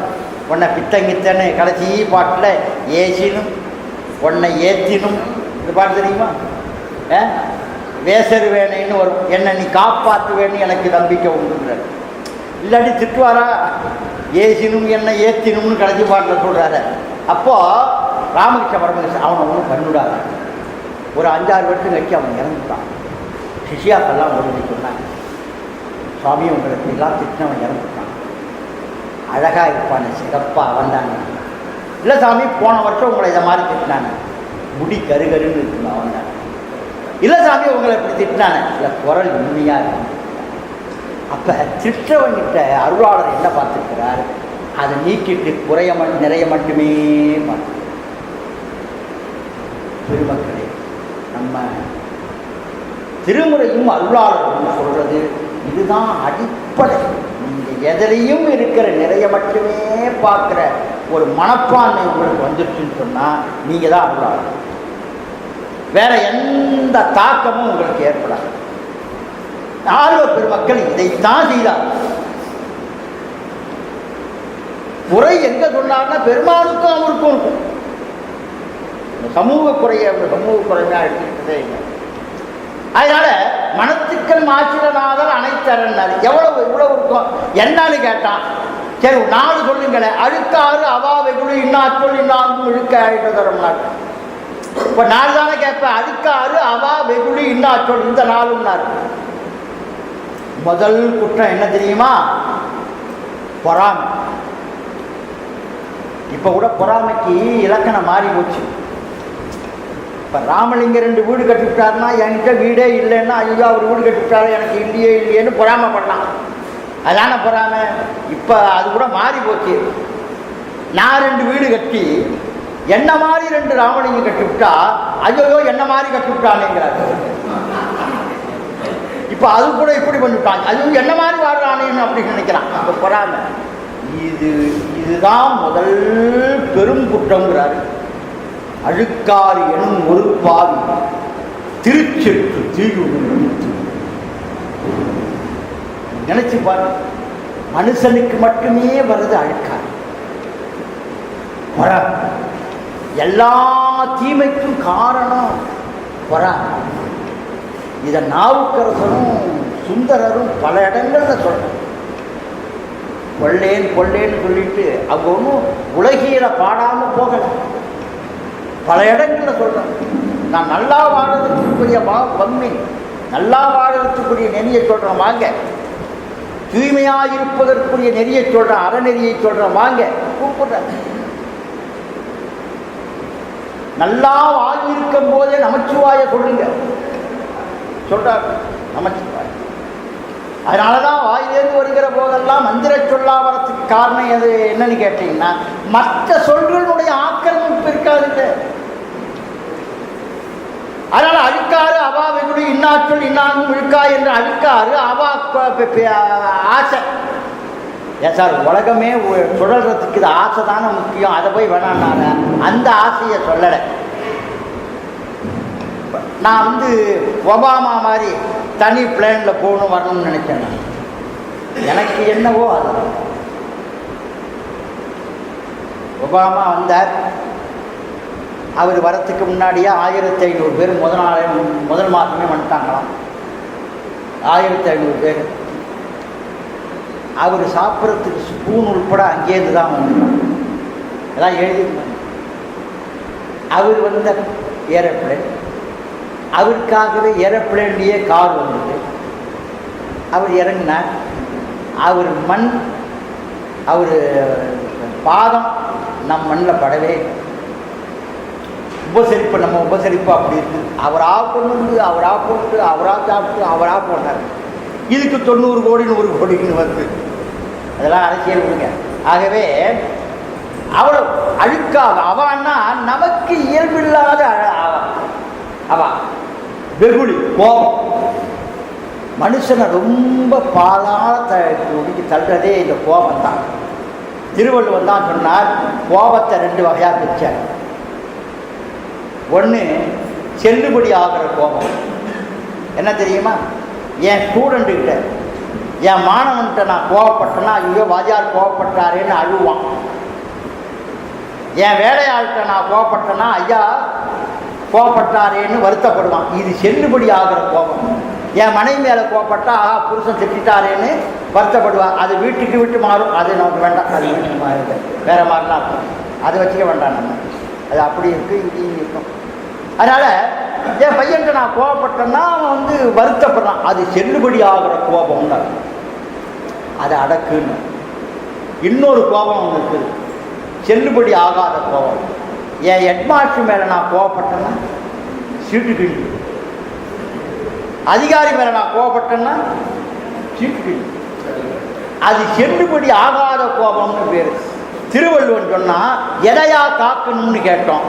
உன்னை பித்தங்கித்தன்னு கடைசி பாட்டில் ஏசினும் உன்னை ஏற்றினும், இந்த பாட்டு தெரியுமா? வேசர் வேணைன்னு வரும், என்னை நீ காப்பாற்றுவேன்னு எனக்கு நம்பிக்கை உண்டுங்கிறார். இல்லாட்டி திட்டுவாரா? ஏசினும் என்னை ஏற்றினும்னு கடைசி பாட்டில் சொல்கிறாரு. அப்போது ராமகிருஷ்ண பரமஹம்சர் அவனை ஒன்றும் பண்ணிவிடாத. ஒரு 5-6 வருஷம் கழிச்சு அவன் இறந்துட்டான். சிஷியாக்கெல்லாம் ஒரு சொன்னாங்க, சுவாமி உங்களுக்கு எல்லாம் திட்டினவன் இறந்துட்டான், அழகாக இருப்பானே, சிறப்பாக வந்தாங்க. இல்லை சாமி, போன வருஷம் உங்களை இதை மாதிரி திட்டினாங்க, முடி கருகருன்னு இருக்குமா வந்தாங்க. இல்லை சாமி, உங்களை இப்படி திட்டினானே, இல்லை குரல் உண்மையாக இருக்கு. அப்போ திட்டவங்கிட்ட அருளாளர் என்ன பார்த்துருக்கிறார்? அதை நீக்கிட்டு நிறைய மட்டுமே பார்த்து. பெருமக்களே, நம்ம திருமுறையும் அருளாளர் சொல்றது இதுதான் அடிப்படை. நீங்கள் எதிலையும் இருக்கிற நிறைய மட்டுமே பார்க்குற ஒரு மனப்பான்மை உங்களுக்கு வந்துருச்சுன்னு சொன்னால் நீங்கள் தான் அருளாளர். வேற எந்த தாக்கமும் உங்களுக்கு ஏற்படாது. ஆழ்வார் பெருமக்கள் இதைத்தான் செய்தார். குறை எங்க சொன்னார்னா பெருமானுக்கும் அவருக்கும் இருக்கும். சமூக குறைய சமூக குறையா எடுத்துக்கிட்டதே இல்லை. அதனால மனத்துக்கள் மாச்சிரநாதர் அனைத்தரன்னார். எவ்வளவு இவ்வளவு இருக்கும் என்னன்னு கேட்டான். சரி 4 சொல்லுங்களேன். அழுக்காறு அவா வெகுளு இன்னாற்றல் இன்னாங்கும் இழுக்க ஆயிட்டு தரம்னார். இப்போ 4 தானே கேட்பேன். அழுக்காறு அவா வெகுளு இன்னாற்றல், இந்த 4ன்னார். முதல் குற்றம் என்ன தெரியுமா? பொறாமை. இப்போ கூட பொறாமைக்கு இலக்கணம் மாறி போச்சு. இப்போ ராமலிங்க 2 வீடு கட்டிவிட்டாருன்னா என்கிட்ட வீடே இல்லைன்னா, ஐயோ அவர் வீடு கட்டிவிட்டாரு எனக்கு இல்லையேன்னு பொறாமைப்படலாம். அதான பொறாமை. இப்போ அது கூட மாறி போச்சு. நான் 2 வீடு கட்டி என்ன மாதிரி 2 ராமலிங்கம் கட்டிவிட்டா, ஐயோ என்ன மாதிரி கட்டிவிட்டானேங்கிறாரு. இப்போ அது கூட இப்படி பண்ணிவிட்டாங்க, ஐயோ என்ன மாதிரி வாழ்றானேன்னு அப்படின்னு நினைக்கிறான். அப்போ பொறாமை. இதுதான் முதல் பெரும் குற்றங்கிறாரு. அழுக்காறு எனும் ஒரு பாவி திருச்செற்று தீவு. நினைச்சு பாரு, மனுஷனுக்கு மட்டுமே வருது அழுக்காறு. பொறாமை. எல்லா தீமைக்கும் காரணம் பொறாமை. இதை நாவுக்கரசரும் சுந்தரரும் பல இடங்கள்ல சொல்றாங்க. கொள்ளேன்னு சொல்லிட்டு அவங்க ஒன்றும் உலகியல பாடாமல் போகல. பல இடங்கள்ல சொல்றேன். நான் நல்லா வாழறதுக்குரிய வன்மை, நல்லா வாழறதுக்குரிய நெறியை சொல்றேன் வாங்க. தூய்மையாக இருப்பதற்குரிய நெறியை சொல்றேன், அறநெறியை சொல்றேன் வாங்க. கூப்பிடுறேன். நல்லா வாழ்ந்திருக்கும் போதே நமச்சிவாய சொல்லுங்க சொல்றார். நமச்சிவாய. அதனாலதான் வாயிலேருந்து வருகிற போதெல்லாம் மந்திர சொல்லா வரத்துக்கு காரணம் எது என்னன்னு கேட்டீங்கன்னா, மற்ற சொல்களுடைய ஆக்கிரமிப்பு இருக்காது. அதனால அழுக்காறு அவா வெகுளி இன்னாற்றல் இன்னாங்கும் இழுக்கா என்ற அழுக்காறு அவா ஆசை. ஏன் சார், உலகமே சுழல்றதுக்கு இது ஆசை தானே முக்கியம், அதை போய் வேணான்னால அந்த ஆசையை சொல்லலை. நான் ஒபாமா மாதிரி தனி பிளேனில் போகணும் வரணும்னு நினைச்சேன். எனக்கு என்னவோ அது ஒபாமா வந்தார். அவர் வரத்துக்கு முன்னாடியே 1500 பேர் முதல் மாதமே வந்துட்டாங்களாம். 1500 பேர். அவர் சாப்பிட்றதுக்கு ஸ்பூன் உள்பட அங்கேருந்து தான் வந்துட்டாங்க. எல்லாம் எழுதிருந்தாங்க. அவர் வந்த ஏரோப்ளேன், அவருக்காகவே ஏரோப்ளேன்லேயே கார் வந்தது. அவர் இறங்கினார். அவர் அவர் பாதம் நம் மண்ணில் படவே உபசரிப்பு, நம்ம உபசரிப்பு அப்படி இருக்குது. அவராக கொண்டு அவராக போட்டு அவராக சாப்பிட்டு அவராக போட்டார். இதுக்கு 90 கோடி 100 கோடின்னு வருது. அதெல்லாம் அரசியல் விடுங்க. ஆகவே அவ்வளோ அழுக்காக அவன்னா நமக்கு இயல்பில்லாத அவ வெகுளி, கோபம். மனுஷனை ரொம்ப ஒடுக்கி தள்ளுறதே இந்த கோபம் தான். திருவள்ளுவர் தான் சொன்னார், கோபத்தை 2 வகையாக பிரிச்சார். ஒன்று செல்லுபடி ஆகிற கோபம். என்ன தெரியுமா? என் ஸ்டூடெண்ட்டுக்கிட்ட, என் மாணவன்கிட்ட நான் கோபப்பட்டேன்னா, ஐயோ வாத்தியார் கோபப்பட்டாரேன்னு அழுவான். என் வேலையாள்கிட்ட நான் கோபப்பட்டேன்னா, ஐயா கோபப்பட்டாரேன்னு வருத்தப்படுவான். இது செல்லுபடி ஆகிற கோபம். என் மனைவி மேலே கோபப்பட்டா, புருஷன் திட்டாரேன்னு வருத்தப்படுவான். அது வீட்டுக்கு விட்டு மாறும். அது நமக்கு வேண்டாம். அது வீட்டுக்கு மாறுது, வேறு மாதிரிலாம் இருக்கும். அதை வச்சுக்க வேண்டாம். நம்ம அது அப்படி இருக்குது, இங்கேயும் இருக்கும். அதனால் என் பையன்கிட்ட நான் கோபப்பட்டேன்னா அவன் வருத்தப்படுறான். அது செல்லுபடி ஆகிற கோபம்னு அதை அடக்குன்னு. இன்னொரு கோபம் ஒன்று இருக்குது, செல்லுபடி ஆகாத கோபம். என் ஹெட்மாஸ்டர் மேலே நான் கோபப்பட்டேன்னா சீட்டு கிழி. அதிகாரி மேலே நான் கோபப்பட்டேன்னா சீட்டு கிழி. அது செல்லுபடி ஆகாத கோபம்னு பேர். திருவள்ளுவன் சொன்னால் எதையா காக்கணும்னு கேட்டோம்.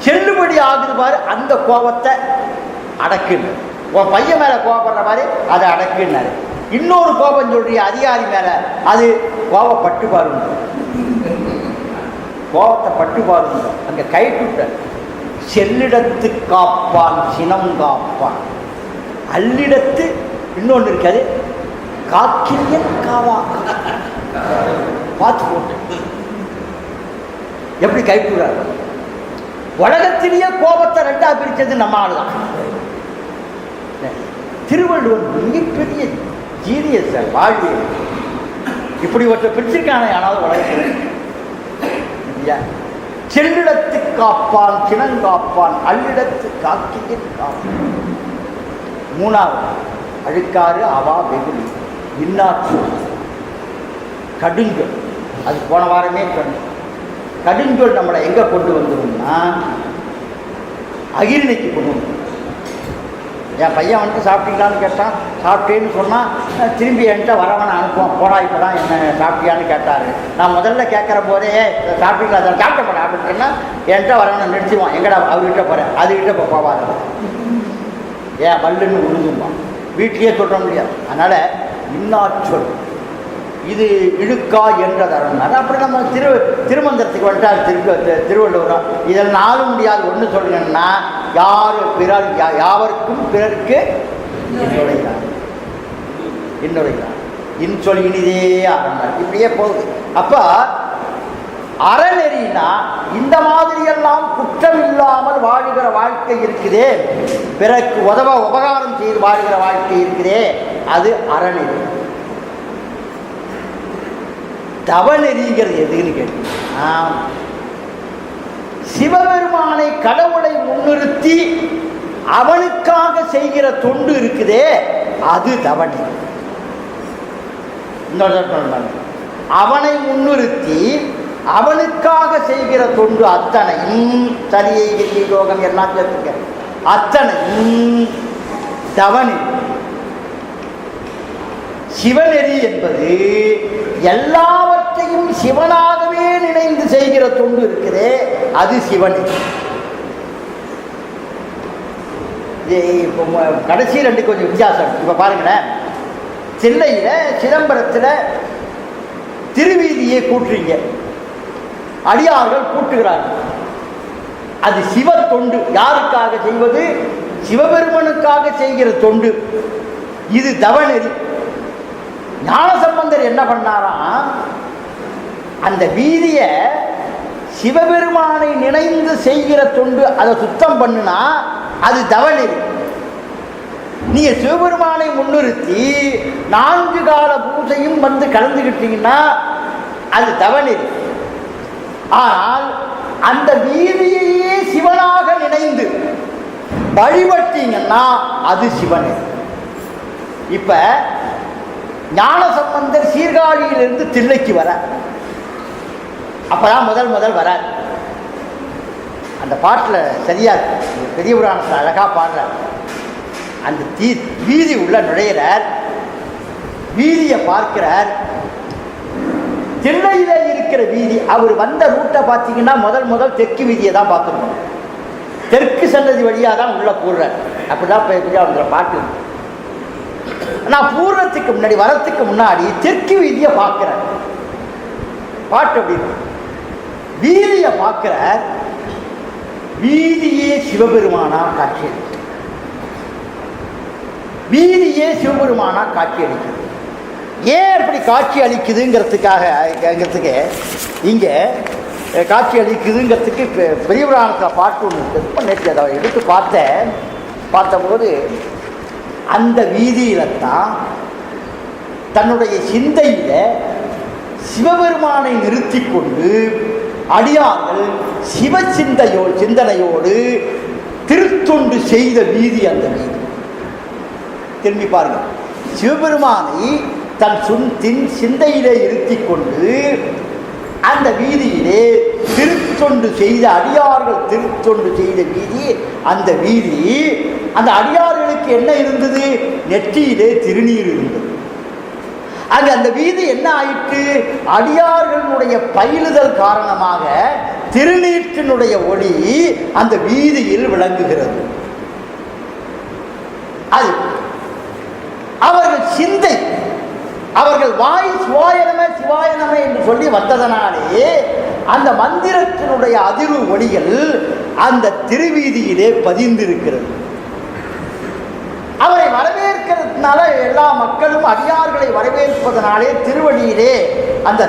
செல்லுபடி ஆகுது பாரு, அந்த கோபத்தை அடக்குன்னு. உன் பையன் மேலே கோபப்படுற மாதிரி அதை அடக்குன்னாரு. இன்னொரு கோபம் சொல்றிய அதிகாரி மேலே, அது கோபப்பட்டு பாருங்க, கோபத்தை பட்டு பாருங்க. அங்கே கைட்டுட்ட செல்லிடத்து காப்பான் சினம் காப்பான், அல்லிடத்து இன்னொன்று இருக்காது, காக்கிரியன் காவா. பார்த்து போட்டு எப்படி கைட்டுறாரு. உலகத்திலேயே கோபத்தை 2ஆ பிரித்தது நம்ம ஆளுதான். திருவள்ளுவர் மிகப்பெரிய ஜீனியஸ் வாழ்வியல். இப்படி ஒருத்தர் பிரிச்சிருக்கான ஆனாலும் உலகத்தில் செல்லிடத்து காப்பான் சினங்காப்பான், அல்லிடத்து காக்கியன் காப்பான். 3வது அழுக்காறு அவா வெகுளி இன்னாற்று கடுஞ்சொல். அது போன வாரமே சொன்னேன். கடுஞ்சொல் நம்மளை எங்கே கொண்டு வந்துடும்னா அகிரிணைக்கு கொண்டு வந்து. என் பையன் சாப்பிட்டீங்களான்னு கேட்டான். சாப்பிட்டேன்னு சொன்னால் திரும்பி என்கிட்ட வரவனை அனுப்புவோம். போடா இப்போ தான் என்ன சாப்பிட்டியான்னு கேட்டார். நான் முதல்ல கேட்குற போதே சாப்பிட்டீங்களா, அதை சாப்பிட்ட போட அப்படின்னு சொன்னால் என்கிட்ட வரவனை நிறுத்திடுவான். எங்கடா அவர்கிட்ட போகிறேன், அதுக்கிட்ட இப்போ போவார். ஏன் பல்லுன்னு உழுதுவான். வீட்லேயே சொல்ல முடியாது. அதனால் இன்னாச்சொல் இது இழுக்கா என்ற தரம்னாரு. அப்படி நம்ம திருமந்திரத்துக்கு வந்துட்டார் திருவள்ளுவரம். இதில் 4 முடியாது. ஒன்று சொல்லுங்கன்னா, பிறர் யாவருக்கும் பிறருக்கு இன்னுரைகிறார் இன்சொல் இனிதே ஆரம்பினார். இப்படியே போகுது. அப்போ அறநெறினா இந்த மாதிரியெல்லாம் குற்றம் இல்லாமல் வாழுகிற வாழ்க்கை இருக்குதே, பிறருக்கு உபகாரம் செய்து வாழுகிற வாழ்க்கை இருக்குதே, அது அறநெறி. தவநெறிங்கிறது எதுன்னு கேட்டீங்கன்னா, சிவபெருமானை கடவுளை முன்னிறுத்தி அவனுக்காக செய்கிற தொண்டு இருக்குதே, அது தவநெறி. அவனை முன்னிறுத்தி அவனுக்காக செய்கிற தொண்டு அத்தனையும் சரியை கிரியை யோகம் எல்லாம் சேர்த்துக்க, அத்தனையும் தவநெறி. சிவநெறி என்பது எல்லாவற்றையும் சிவனாகவே நினைந்து செய்கிற தொண்டு இருக்கிறதே, அது சிவநெறி. இப்போ கடைசி 2 கொஞ்சம் வித்தியாசம். இப்போ பாருங்களேன், சென்னையில் சிதம்பரத்தில் திருவீதியை கூட்டுறீங்க, அடியார்கள் கூட்டுகிறார்கள். அது சிவ தொண்டு. யாருக்காக செய்வது? சிவபெருமனுக்காக செய்கிற தொண்டு. இது தவநெறி. ஞானசம்பந்தர் என்ன பண்ணாராம், அந்த வீதியை சிவபெருமானை நினைந்து செய்கிற தொண்டு, அதை சுத்தம் பண்ணுனா அது தவநெறி. நீங்க சிவபெருமானை முன்னிறுத்தி 4 கால பூஜையும் வந்து கலந்துக்கிட்டீங்கன்னா அது தவநெறி. ஆனால் அந்த வீதியையே சிவனாக நினைந்து வழிபட்டீங்கன்னா அது சிவநெறி. இப்ப ஞானசம்பந்தர் சீர்காழியிலிருந்து தில்லைக்கு வர, அப்பதான் முதல் வரார். அந்த பாட்டில் சரியா பெரிய புராணத்தில் அழகா பாடுறார். அந்த வீதி உள்ள நுழையிறார், வீதியை பார்க்கிறார். தில்லையில இருக்கிற வீதி, அவர் வந்த ரூட்டை பார்த்தீங்கன்னா முதல் தெற்கு வீதியை தான் பார்த்துருக்கோம். தெற்கு சன்னதி வழியாக தான் உள்ள போடுறார். அப்படிதான் வந்துடுற பாட்டு. நான் பூர்ணத்துக்கு முன்னாடி வரத்துக்கு முன்னாடி தெற்கு வீதியை பார்க்கிறேன். பாட்டு அப்படி வீதியை பார்க்கிற, வீதியே சிவபெருமானா காட்சி அளிக்கிறது. வீதியே சிவபெருமானா காட்சி அளிக்கிறது. ஏன் அப்படி காட்சி அளிக்குதுங்கிறதுக்கு இங்கே காட்சி அளிக்குதுங்கிறதுக்கு பெரிய புராணத்தில் பாட்டு ஒன்று இருக்குது. நேற்று அதை எடுத்து பார்த்தபோது அந்த வீதியில தான் தன்னுடைய சிந்தையில சிவபெருமானை நிறுத்தி கொண்டு அடியார்கள் சிந்தனையோடு திருத்தொண்டு செய்த வீதி அந்த வீதி. திரும்பி பாருங்க, சிவபெருமானை தன் சிந்தையிலே இருத்தி கொண்டு அந்த வீதியிலே திருத்தொண்டு செய்த அடியார்கள் திருத்தொண்டு செய்த வீதி அந்த வீதி. அந்த அடியார்களுக்கு என்ன இருந்தது? நெற்றியிலே திருநீர் இருந்தது. அங்கே அந்த வீதி என்ன ஆயிற்று? அடியார்களுடைய பயிலுதல் காரணமாக திருநீற்றினுடைய ஒளி அந்த வீதியில் விளங்குகிறது. அது அவர்கள் சிந்தை, அவர்கள் வாய் சிவாயனமே என்று சொல்லி வந்ததனாலே அந்த மந்திரத்தினுடைய அதிர்வு ஒளிகள் அந்த திருவீதியிலே பதிந்திருக்கிறது. அவரை வரவேற்கிறதுனால எல்லா மக்களும் அடியார்களை வரவேற்பதனாலே திருவடியிலே அந்த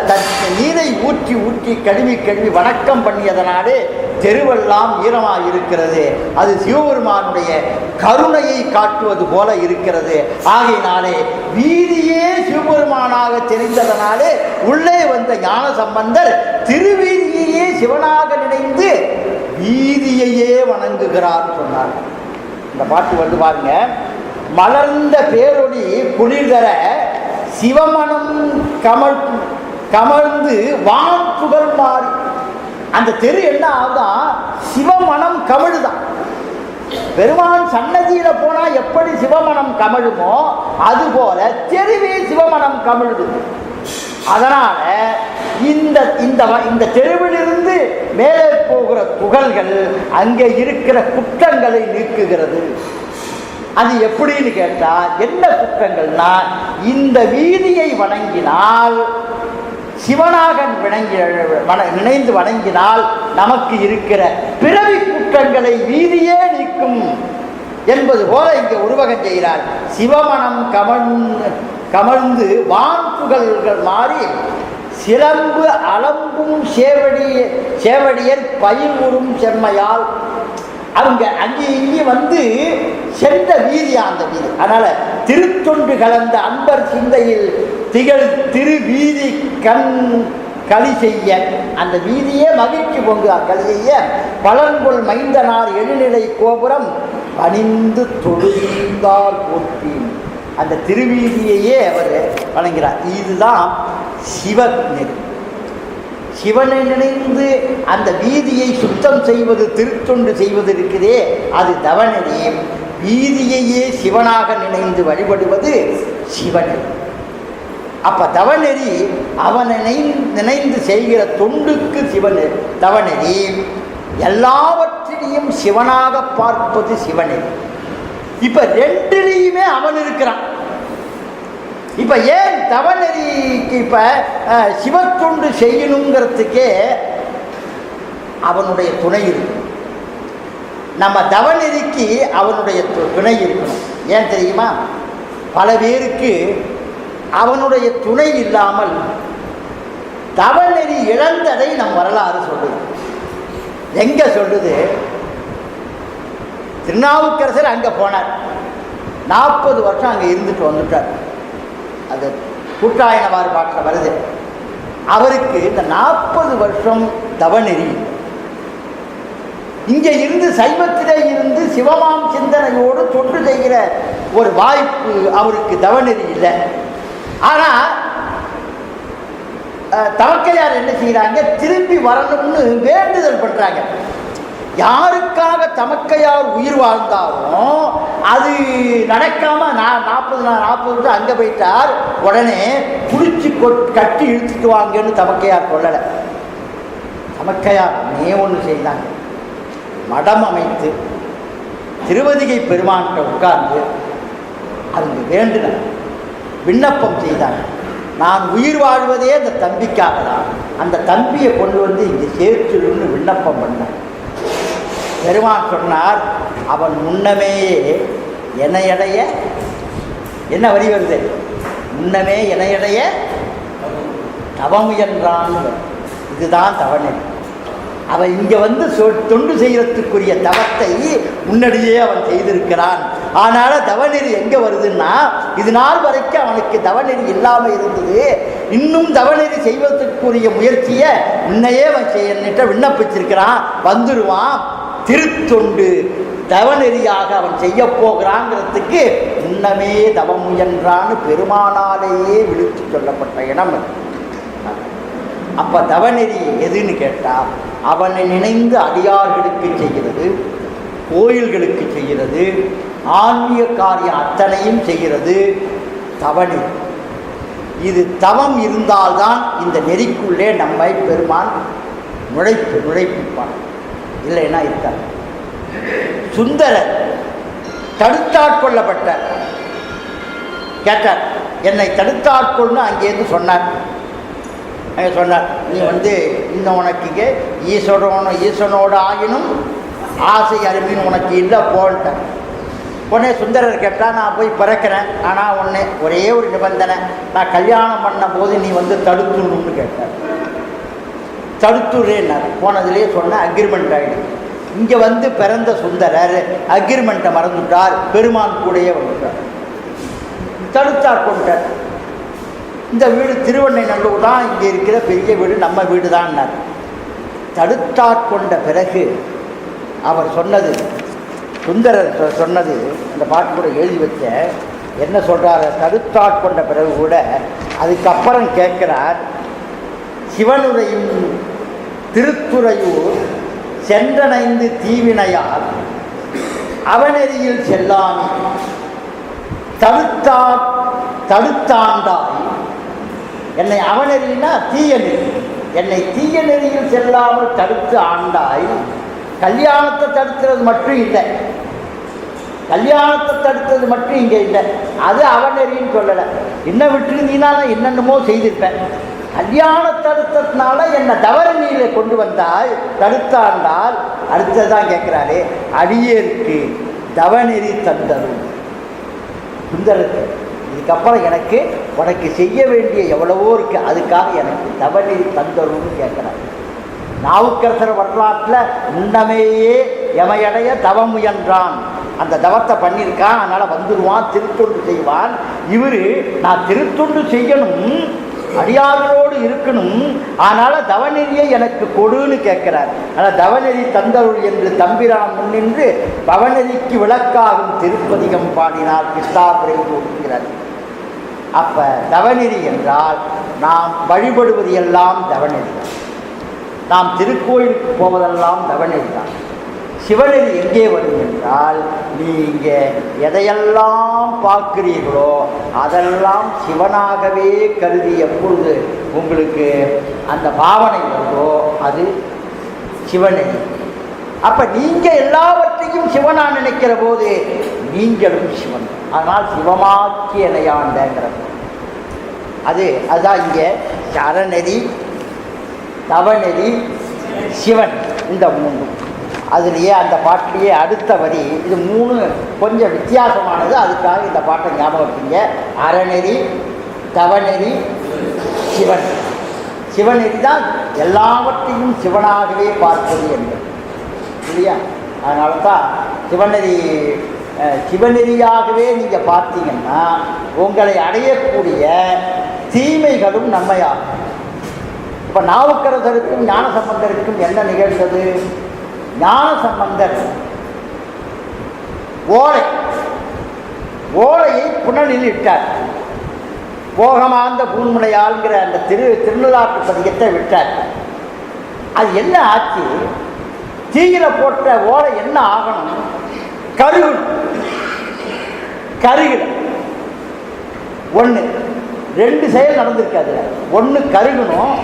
நீரை ஊற்றி கழுவி வணக்கம் பண்ணியதனாலே தெருவெல்லாம் ஈரமாக இருக்கிறது. அது சிவபெருமானுடைய கருணையை காட்டுவது போல இருக்கிறது. ஆகையினாலே வீதியே சிவபெருமானாக தெரிந்ததனாலே உள்ளே வந்த ஞான சம்பந்தர் திருவீதியையே சிவனாக நினைந்து வீதியையே வணங்குகிறார் சொன்னார். இந்த பாட்டு வந்து பாருங்க. மலர்ந்த பேரொளி குளிர்தர சிவமனம் கமழ்ந்து வான் புகழ் மாறி. அந்த தெரு என்ன ஆகுதான்? சிவமனம் கமழுதான். பெருமான் சன்னதியில போனா எப்படி சிவமனம் கமழுமோ அதுபோல தெருவே சிவமனம் கமழுது. அதனால இந்த தெருவிலிருந்து மேலே போகிற துகள்கள் அங்கே இருக்கிற குற்றங்களை நீக்குகிறது. அது எப்படின்னு கேட்டா, என்ன குற்றங்கள்னா, இந்த வீதியை வணங்கினால் சிவனாக நினைந்து வணங்கினால் நமக்கு இருக்கிற பிறவி குற்றங்களை வீதியே நீக்கும் என்பது போல இங்கே உருவகம் செய்கிறார். சிவமனம் கமழ்ந்து வான்புகள்கள் மாறி சிலம்பு அலம்பும் சேவடியர் பயிர்வுறும் செம்மையால் அவங்க அங்கே வந்து சென்ற வீதியா அந்த வீதி. அதனால திருத்தொண்டு கலந்த அன்பர் சிந்தையில் திகழ் திருவீதி களி செய்ய, அந்த வீதியே மகிழ்ச்சி பொங்குகிறார். களி செய்ய பலன்கொள் மைந்தனார் எழுநிலை கோபுரம் அணிந்து தொழுந்தார் போற்றி. அந்த திருவீதியையே அவர் வணங்குகிறார். இதுதான் சிவநெறி. சிவனை நினைந்து அந்த வீதியை சுத்தம் செய்வது, திருத்தொண்டு செய்வது இருக்குதே, அது தவநெறி. வீதியையே சிவனாக நினைந்து வழிபடுவது சிவநெறி. அப்ப தவநெறி அவனை நினைந்து செய்கிற தொண்டுக்கு தவநெறி. எல்லாவற்றிலையும் சிவனாக பார்ப்பது சிவநெறி. இப்ப ரெண்டிலையுமே அவன் இருக்கிறான். இப்ப ஏன் தவநெறிக்கு இப்ப சிவத்தொண்டு செய்யணுங்கிறதுக்கே அவனுடைய துணை இருக்கு. நம்ம தவநெறிக்கு அவனுடைய துணை இருக்கணும். ஏன் தெரியுமா? பல பேருக்கு அவனுடைய துணை இல்லாமல் தவநெறி இழந்ததை நம் வரலாறு சொல்லுது. எங்க சொல்லுது? திருநாவுக்கரசர் அங்கே போனார், 40 வருஷம் அங்கே இருந்துட்டு வந்துட்டார். அது கூட்டாயனவாறு பாட்டில் வருது. அவருக்கு இந்த 40 வருஷம் தவநெறி, இங்கே இருந்து சைவத்திலே இருந்து சிவமாம் சிந்தனையோடு தொண்டு செய்கிற ஒரு வாய்ப்பு அவருக்கு தவநெறி இல்லை. ஆனால் தமக்கையார் என்ன செய்கிறாங்க, திரும்பி வரணும்னு வேண்டுதல் பண்ணுறாங்க. யாருக்காக தமக்கையார் உயிர் வாழ்ந்தாலும் அது நடக்காமல் 40 வருஷம் அங்கே போயிட்டார். உடனே குளிச்சு கட்டி இழுத்துட்டு வாங்கன்னு தமக்கையார் கொள்ளலை. தமக்கையார் ஒன்று செய்தாங்க, மடம் அமைத்து திருவதிகை பெருமான்கிட்ட உட்கார்ந்து அவங்க வேண்டினார், விண்ணப்பம் செய்தாங்க. நான் உயிர் வாழ்வதே அந்த தம்பிக்காக தான், அந்த தம்பியை கொண்டு வந்து இங்கே சேர்த்துடுன்னு விண்ணப்பம் பண்ணார். பெருமான் சொன்னார், அவன் முன்னமே என்னையடைய, என்ன வரி வருது, முன்னமே என்னையடைய தவமுயன்றான். இதுதான் தவநெறி. அவன் இங்கே வந்து தொண்டு செய்கிறதுக்குரிய தவத்தை முன்னாடியே அவன் செய்திருக்கிறான். ஆனால் தவநெறி எங்கே வருதுன்னா, இது நாள் வரைக்கும் அவனுக்கு தவநெறி இல்லாமல் இருந்தது. இன்னும் தவநெறி செய்வதற்குரிய முயற்சியை முன்னையே அவன் செய்ய விண்ணப்பிச்சிருக்கிறான், வந்துடுவான். திருத்தொண்டு தவநெறியாக அவன் செய்ய போகிறாங்கிறதுக்கு முன்னமே தவம் முயன்றான்னு பெருமானாலேயே விழித்து சொல்லப்பட்ட இடம். அப்போ தவநெறி எதுன்னு கேட்டால், அவனை நினைந்து அடியார்களுக்கு செய்கிறது, கோயில்களுக்கு செய்கிறது, ஆன்மீக காரியம் அத்தனையும் செய்கிறது தவநெறி. இது தவம் இருந்தால்தான் இந்த நெறிக்குள்ளே நம்மை பெருமான் நுழைப்பிப்பான், இல்லைன்னா இருக்கார். சுந்தரர் தடுத்தாட்கொள்ளப்பட்டார். கேட்டார், என்னை தடுத்தாட்கொள்னு அங்கேருந்து சொன்னார். சொன்னார், நீ இன்னும் உனக்கு ஈஸ்வரனோட ஆகினும் ஆசை அருமின்னு உனக்கு இல்லை போன்ட்ட. உடனே சுந்தரர் கேட்டால், நான் போய் பிறக்கிறேன், ஆனால் ஒரே ஒரு நிபந்தனை, நான் கல்யாணம் பண்ண போது நீ தடுத்துடணும்னு கேட்டார். தடுத்துறேன்னார். போனதுலேயே சொன்ன அக்ரிமெண்ட் ஆகிடும். இங்கே பிறந்த சுந்தரர் அக்ரிமெண்ட்டை மறந்துட்டார், பெருமான் கூடையே வந்துட்டார். தடுத்தார் கொண்டார். இந்த வீடு திருவெண்ணைநல்லூர் தான், இங்கே இருக்கிற பெரிய வீடு நம்ம வீடு தான்னார். தடுத்தாற் கொண்ட பிறகு அவர் சொன்னது, சுந்தரர் சொன்னது, அந்த பாட்டு கூட எழுதி வச்ச, என்ன சொல்கிறார், தடுத்தாற் கொண்ட பிறகு கூட அதுக்கப்புறம் கேட்குறார், சிவனுரையும் திருத்துறையூர் சென்றனைந்து தீவினையால் அவனெறியில் செல்லாமி தடுத்தாண்டாய். என்னை அவனெறினா தீய நெறி, என்னை தீய நெறியில் செல்லாமல் தடுத்து ஆண்டாய். கல்யாணத்தை தடுக்கிறது மட்டும் இல்லை, கல்யாணத்தை தடுத்தது மட்டும் இங்கே இல்லை, அது அவனெறின்னு சொல்லலை. என்ன விட்டுருந்தீங்கன்னா என்னென்னமோ செய்திருப்பேன். கல்யாண தடுத்ததுனால என்னை தவறநீரை கொண்டு வந்தால் தடுத்தாண்டால். அடுத்ததான் கேட்குறாரு, அடியேற்கு தவநெறி தந்தரும். சுந்தரருக்கு இதுக்கப்புறம் உனக்கு செய்ய வேண்டிய எவ்வளவோ இருக்குது, அதுக்காக எனக்கு தவநெறி தந்தரும்னு கேட்குறாரு. நாவுக்கரசர் வரலாற்றில் முன்னமேயே எமையடைய தவம் முயன்றான், அந்த தவத்தை பண்ணியிருக்கான், அதனால் வந்துடுவான், திருத்தொண்டு செய்வான். இவர் நான் திருத்தொண்டு செய்யணும், அடியார்களோடு இருக்கணும், அதனால் தவநெறியை எனக்கு கொடுன்னு கேட்கிறார். ஆனால் தவநெறி தந்தருள் என்று தம்பிரான் முன்னின்று பவநெறிக்கு விளக்காகும் திருப்பதிகம் பாடினார் கிருஷ்ணாபுரை ஒடுக்கிறார். அப்போ தவநெறி என்றால் நாம் வழிபடுவது எல்லாம் தவநெறி, நாம் திருக்கோயிலுக்கு போவதெல்லாம் தவநெறி தான். சிவநெறி எங்கே வரும் என்றால், நீங்கள் எதையெல்லாம் பார்க்கிறீர்களோ அதெல்லாம் சிவனாகவே கருதி எப்பொழுது உங்களுக்கு அந்த பாவனை வருதோ அது சிவநெறி. அப்போ நீங்கள் எல்லாவற்றையும் சிவனா நினைக்கிற போது நீங்களும் சிவன். அதனால் சிவமாக்கி இணையாண்டங்கிறது அதுதான் இங்கே அறநெறி, தவநெறி, சிவன், இந்த மூன்று. அதுலேயே அந்த பாட்டிலேயே அடுத்த வரி, இது மூணு கொஞ்சம் வித்தியாசமானது, அதுக்காக இந்த பாட்டை ஞாபகம் வச்சுங்க. அறநெறி, தவநெறி, சிவன். சிவநெறி தான் எல்லாவற்றையும் சிவனாகவே பார்ப்பது என்பது இல்லையா? அதனால தான் சிவநெறியாகவே நீங்கள் பார்த்தீங்கன்னா உங்களை அடையக்கூடிய தீமைகளும் நன்மையாகும். இப்போ நாவுக்கரசருக்கும் ஞானசம்பந்தருக்கும் என்ன நிகழ்ந்தது? ஞானசம்பந்தர் ஓலையை புனலில் இட்டார். போகமாந்த பூன்முனையாள்ங்கிற அந்த திருநள்ளாற்று பதிகத்தை விட்டார். அது என்ன ஆச்சு? தீயில போட்ட ஓலை என்ன ஆகணும்? கருகல. ஒன்று ரெண்டு செயல் நடந்திருக்காது. ஒன்று கருகணும்,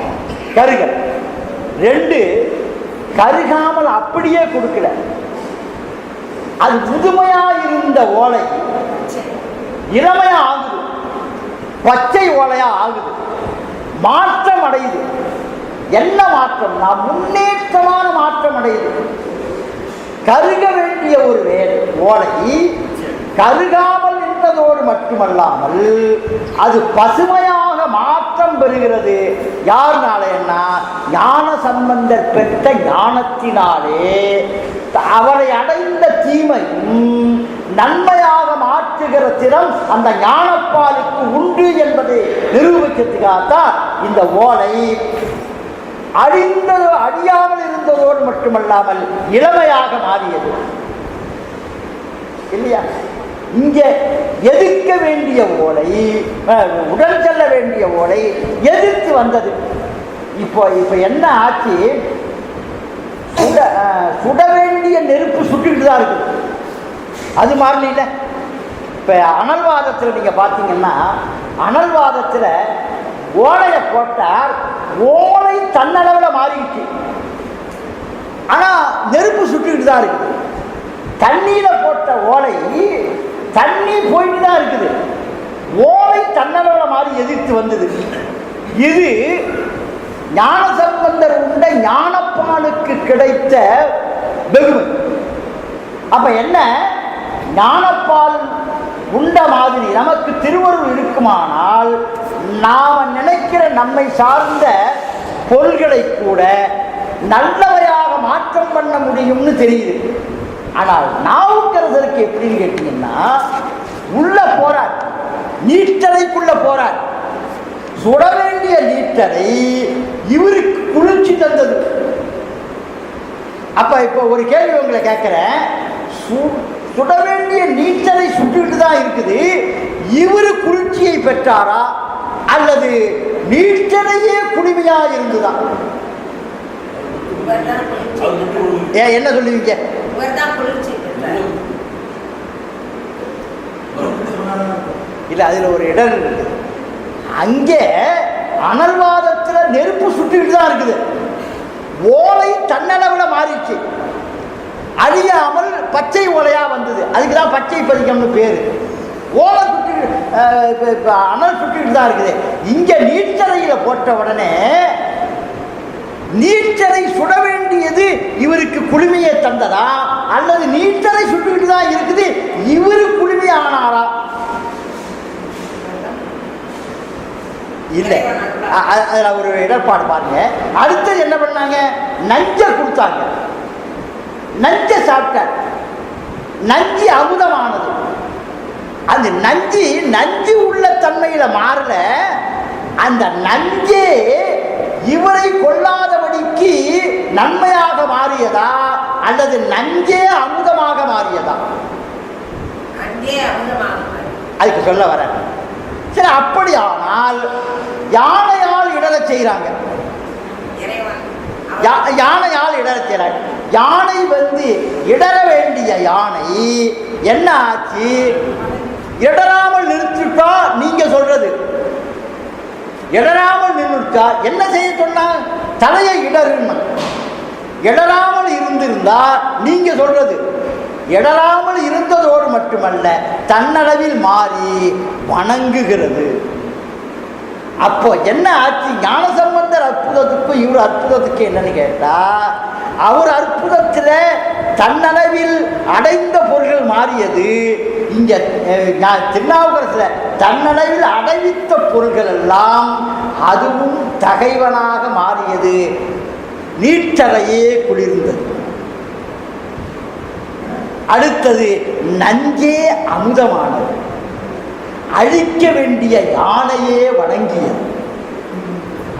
கருகல். ரெண்டு கருகாமல் அப்படியே கொடுக்கல. அது முதுமையா இருந்த ஓலை இளமையா ஆகுது, பச்சை ஓலையா ஆகுது, மாற்றம் அடையுது. என்ன மாற்றம்னா முன்னேற்றமான மாற்றம் அடையுது. கருக வேண்டிய ஒரு ஓலை கருகாமல் நின்றதோடு மட்டுமல்லாமல் அது பசுமையாக மாற்றம் பெறுகிறது. யாருனாலேன்னா ஞானசம்பந்தர் பெற்ற ஞானத்தினாலே அவரை அடைந்த தீமையும் நன்மையாக மாற்றுகிற திறம் அந்த ஞானப்பாலுக்கு உண்டு என்பதை நிரூபிக்கிறதுக்காகத்தான் இந்த ஓலை அழியாமல் இருந்ததோடு மட்டுமல்லாமல் இளமையாக மாறியது இல்லையா? இங்கே எதிர்க்க வேண்டிய ஓலை, உடல் செல்ல வேண்டிய ஓலை எதிர்த்து வந்தது. இப்போ என்ன ஆச்சு? சுட வேண்டிய நெருப்பு சுட்டுக்கிட்டு தான் இருக்குது. அது மாதிரி இல்லை. இப்போ அனல்வாதத்தில் நீங்கள் பார்த்தீங்கன்னா, அனல்வாதத்தில் ஓலையை போட்டால் ஓலை தன்னளவில் மாறிடுச்சு, ஆனால் நெருப்பு சுட்டுக்கிட்டு தான் இருக்குது. தண்ணியில் போட்ட ஓலை தண்ணி போயிட்டு தான் இருக்குது, ஓலை தன்னளவில் மாறி எதிர்த்து வந்தது. இது ஞானசம்பந்தர் உண்ட ஞானப்பாலுக்கு கிடைத்த வெகுமை. அப்ப என்ன? ஞானப்பால் உண்ட மாதிரி நமக்கு திருவருள் இருக்குமானால் நாம் நினைக்கிற நம்மை சார்ந்த பொருள்களை கூட நல்லவையாக மாற்றம் பண்ண முடியும்னு தெரியுது. ஆனால் நாவுக்கரசருக்கு எப்படின்னு கேட்டீங்கன்னா, உள்ள போறார், நீட்டரைக்குள்ள போறார். சுட வேண்டிய நீட்டரை இவருக்கு குளிர்ச்சி தந்தது. அப்ப இப்ப ஒரு கேள்வி உங்களை கேட்கிறேன், சுட வேண்டிய நீட்டரை சுட்டுக்கிட்டு தான் இருக்குது, இவரு குளிர்ச்சியை பெற்றாரா அல்லது நீட்டரையே குளிமையா இருந்துதான்? என்ன சொல்லுவீங்க? இல்ல, அதுல ஒரு இடம் இருக்குது. அங்கே அனல்வாதத்தில் நெருப்பு சுட்டுக்கிட்டு தான் இருக்குது, ஓலை தன்னளவில் மாறிடுச்சு, அழியாமல் பச்சை ஓலையா வந்தது. அதுக்கு தான் பச்சை பதிகம்னு பேரு. ஓலை சுட்டு அனல் சுட்டுக்கிட்டு தான் இருக்குது. இங்க நீச்சலையில போட்ட உடனே நீச்சலை சுட வேண்டியது இவருக்கு குளுமையை தந்ததா அல்லது நீச்சலை சுட்டுக்கிட்டு தான் இருக்குது இவரு குளுமையானாரா? இல்லை, அதில் ஒரு இடர்பாடு பாருங்க. அடுத்தது என்ன பண்ணாங்க? நஞ்ச கொடுத்தாங்க, நஞ்ச சாப்பிட்டார். நஞ்சு அமுதமானது. அந்த நஞ்சு உள்ள தன்மையில மாறல, அந்த நஞ்சே இவரை கொள்ளாதபடிக்கு நன்மையாக மாறியதா அல்லது நஞ்சே அமுதமாக மாறியதா? அதுக்கு சொல்ல வர. சரி, அப்படியானால் யானையால் இடரச் செய்கிறாங்க, யானையால் இடரச் செய்கிறாங்க. யானை இடர வேண்டிய யானை என்ன ஆச்சு? இடராமல் நிறுத்திட்டா நீங்க சொல்றது, இடராமல் நின்றுட்டா என்ன செய்ய சொன்னா? தலையை இடருன்னு. இடராமல் இருந்திருந்தா நீங்க சொல்றது, இடராமல் இருந்ததோடு மட்டுமல்ல தன்னளவில் மாறி வணங்குகிறது. அப்போ என்ன ஆச்சு? ஞானசம்பந்தர் அற்புதத்துக்கும் இவர் அற்புதத்துக்கு என்னன்னு கேட்டா, அவர் அற்புதத்தில் தன்னளவில் அடைந்த பொருள்கள் மாறியது. இங்க திருநாவுக்கரசுல தன்னளவில் அடைவித்த பொருள்கள் எல்லாம் அதுவும் தகைவனாக மாறியது. நீற்றறையே குளிர்ந்தது. அடுத்தது நஞ்சே அமுதமானது. அழிக்க வேண்டிய யானையே வணங்கியது.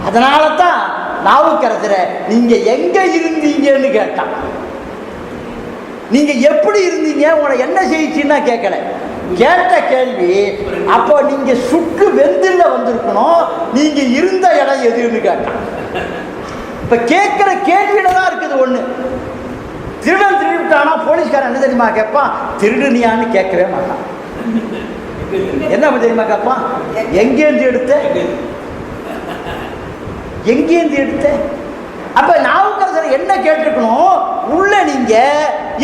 அதனால தான் நாவுக்கரசரை நீங்க எங்க இருந்தீங்கன்னு கேட்டான். நீங்க எப்படி இருந்தீங்க, உங்களை என்ன செய்யுச்சுன்னா கேட்கல. கேட்ட கேள்வி, அப்போ நீங்க சுட்டு வெந்தில்ல வந்திருக்கணும், நீங்க இருந்த இடம் எதுன்னு கேட்டான். இப்ப கேட்கிற கேள்வியில தான் இருக்குது ஒண்ணு. திருடன் திருடிவிட்டானா போலீஸ்காரன் என்ன தெரியுமா கேட்பான்? திருடுனியான்னு கேட்கவே மாட்டான். என்ன தெரியுமா கேட்பான்? எங்கேருந்து எடுத்த, எங்கேருந்து எடுத்த. அப்ப நாவுக்கரசர் என்ன கேட்டிருக்கணும்? உள்ள நீங்க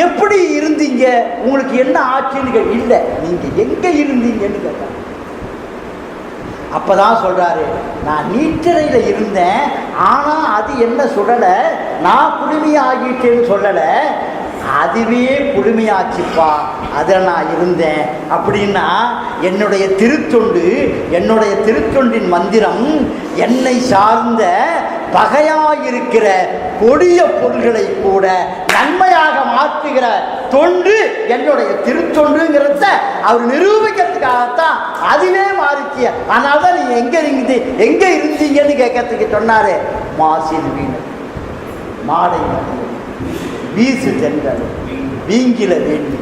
எப்படி இருந்தீங்க, உங்களுக்கு என்ன ஆச்சுன்னு இல்லை, நீங்க எங்க இருந்தீங்கன்னு கேட்டாங்க. அப்பதான் சொல்றாரு, நான் நீற்றறையில இருந்தேன், ஆனா அது என்ன சுடல, நான் குளுமையாகிட்டேன்னு சொல்லல, அதுவே குளுமையாச்சுப்பா, அதில் நான் இருந்தேன் அப்படின்னா. என்னுடைய திருத்தொண்டு, என்னுடைய திருத்தொண்டின் மந்திரம் என்னை சார்ந்த பகையாயிருக்கிற கொடிய பொருள்களை கூட நன்மையாக மாற்றுகிற தொண்டு என்னுடைய திருத்தொண்டுங்கிறத அவர் நிரூபிக்கிறதுக்காகத்தான் அதுவே மாறிச்சிய. அதனால தான் நீங்க எங்க இருந்தீங்கன்னு கேட்கறதுக்கு சொன்னாரு. மாசில் வீணு மாடை வீசு சென்றல் வீங்கில வேண்டி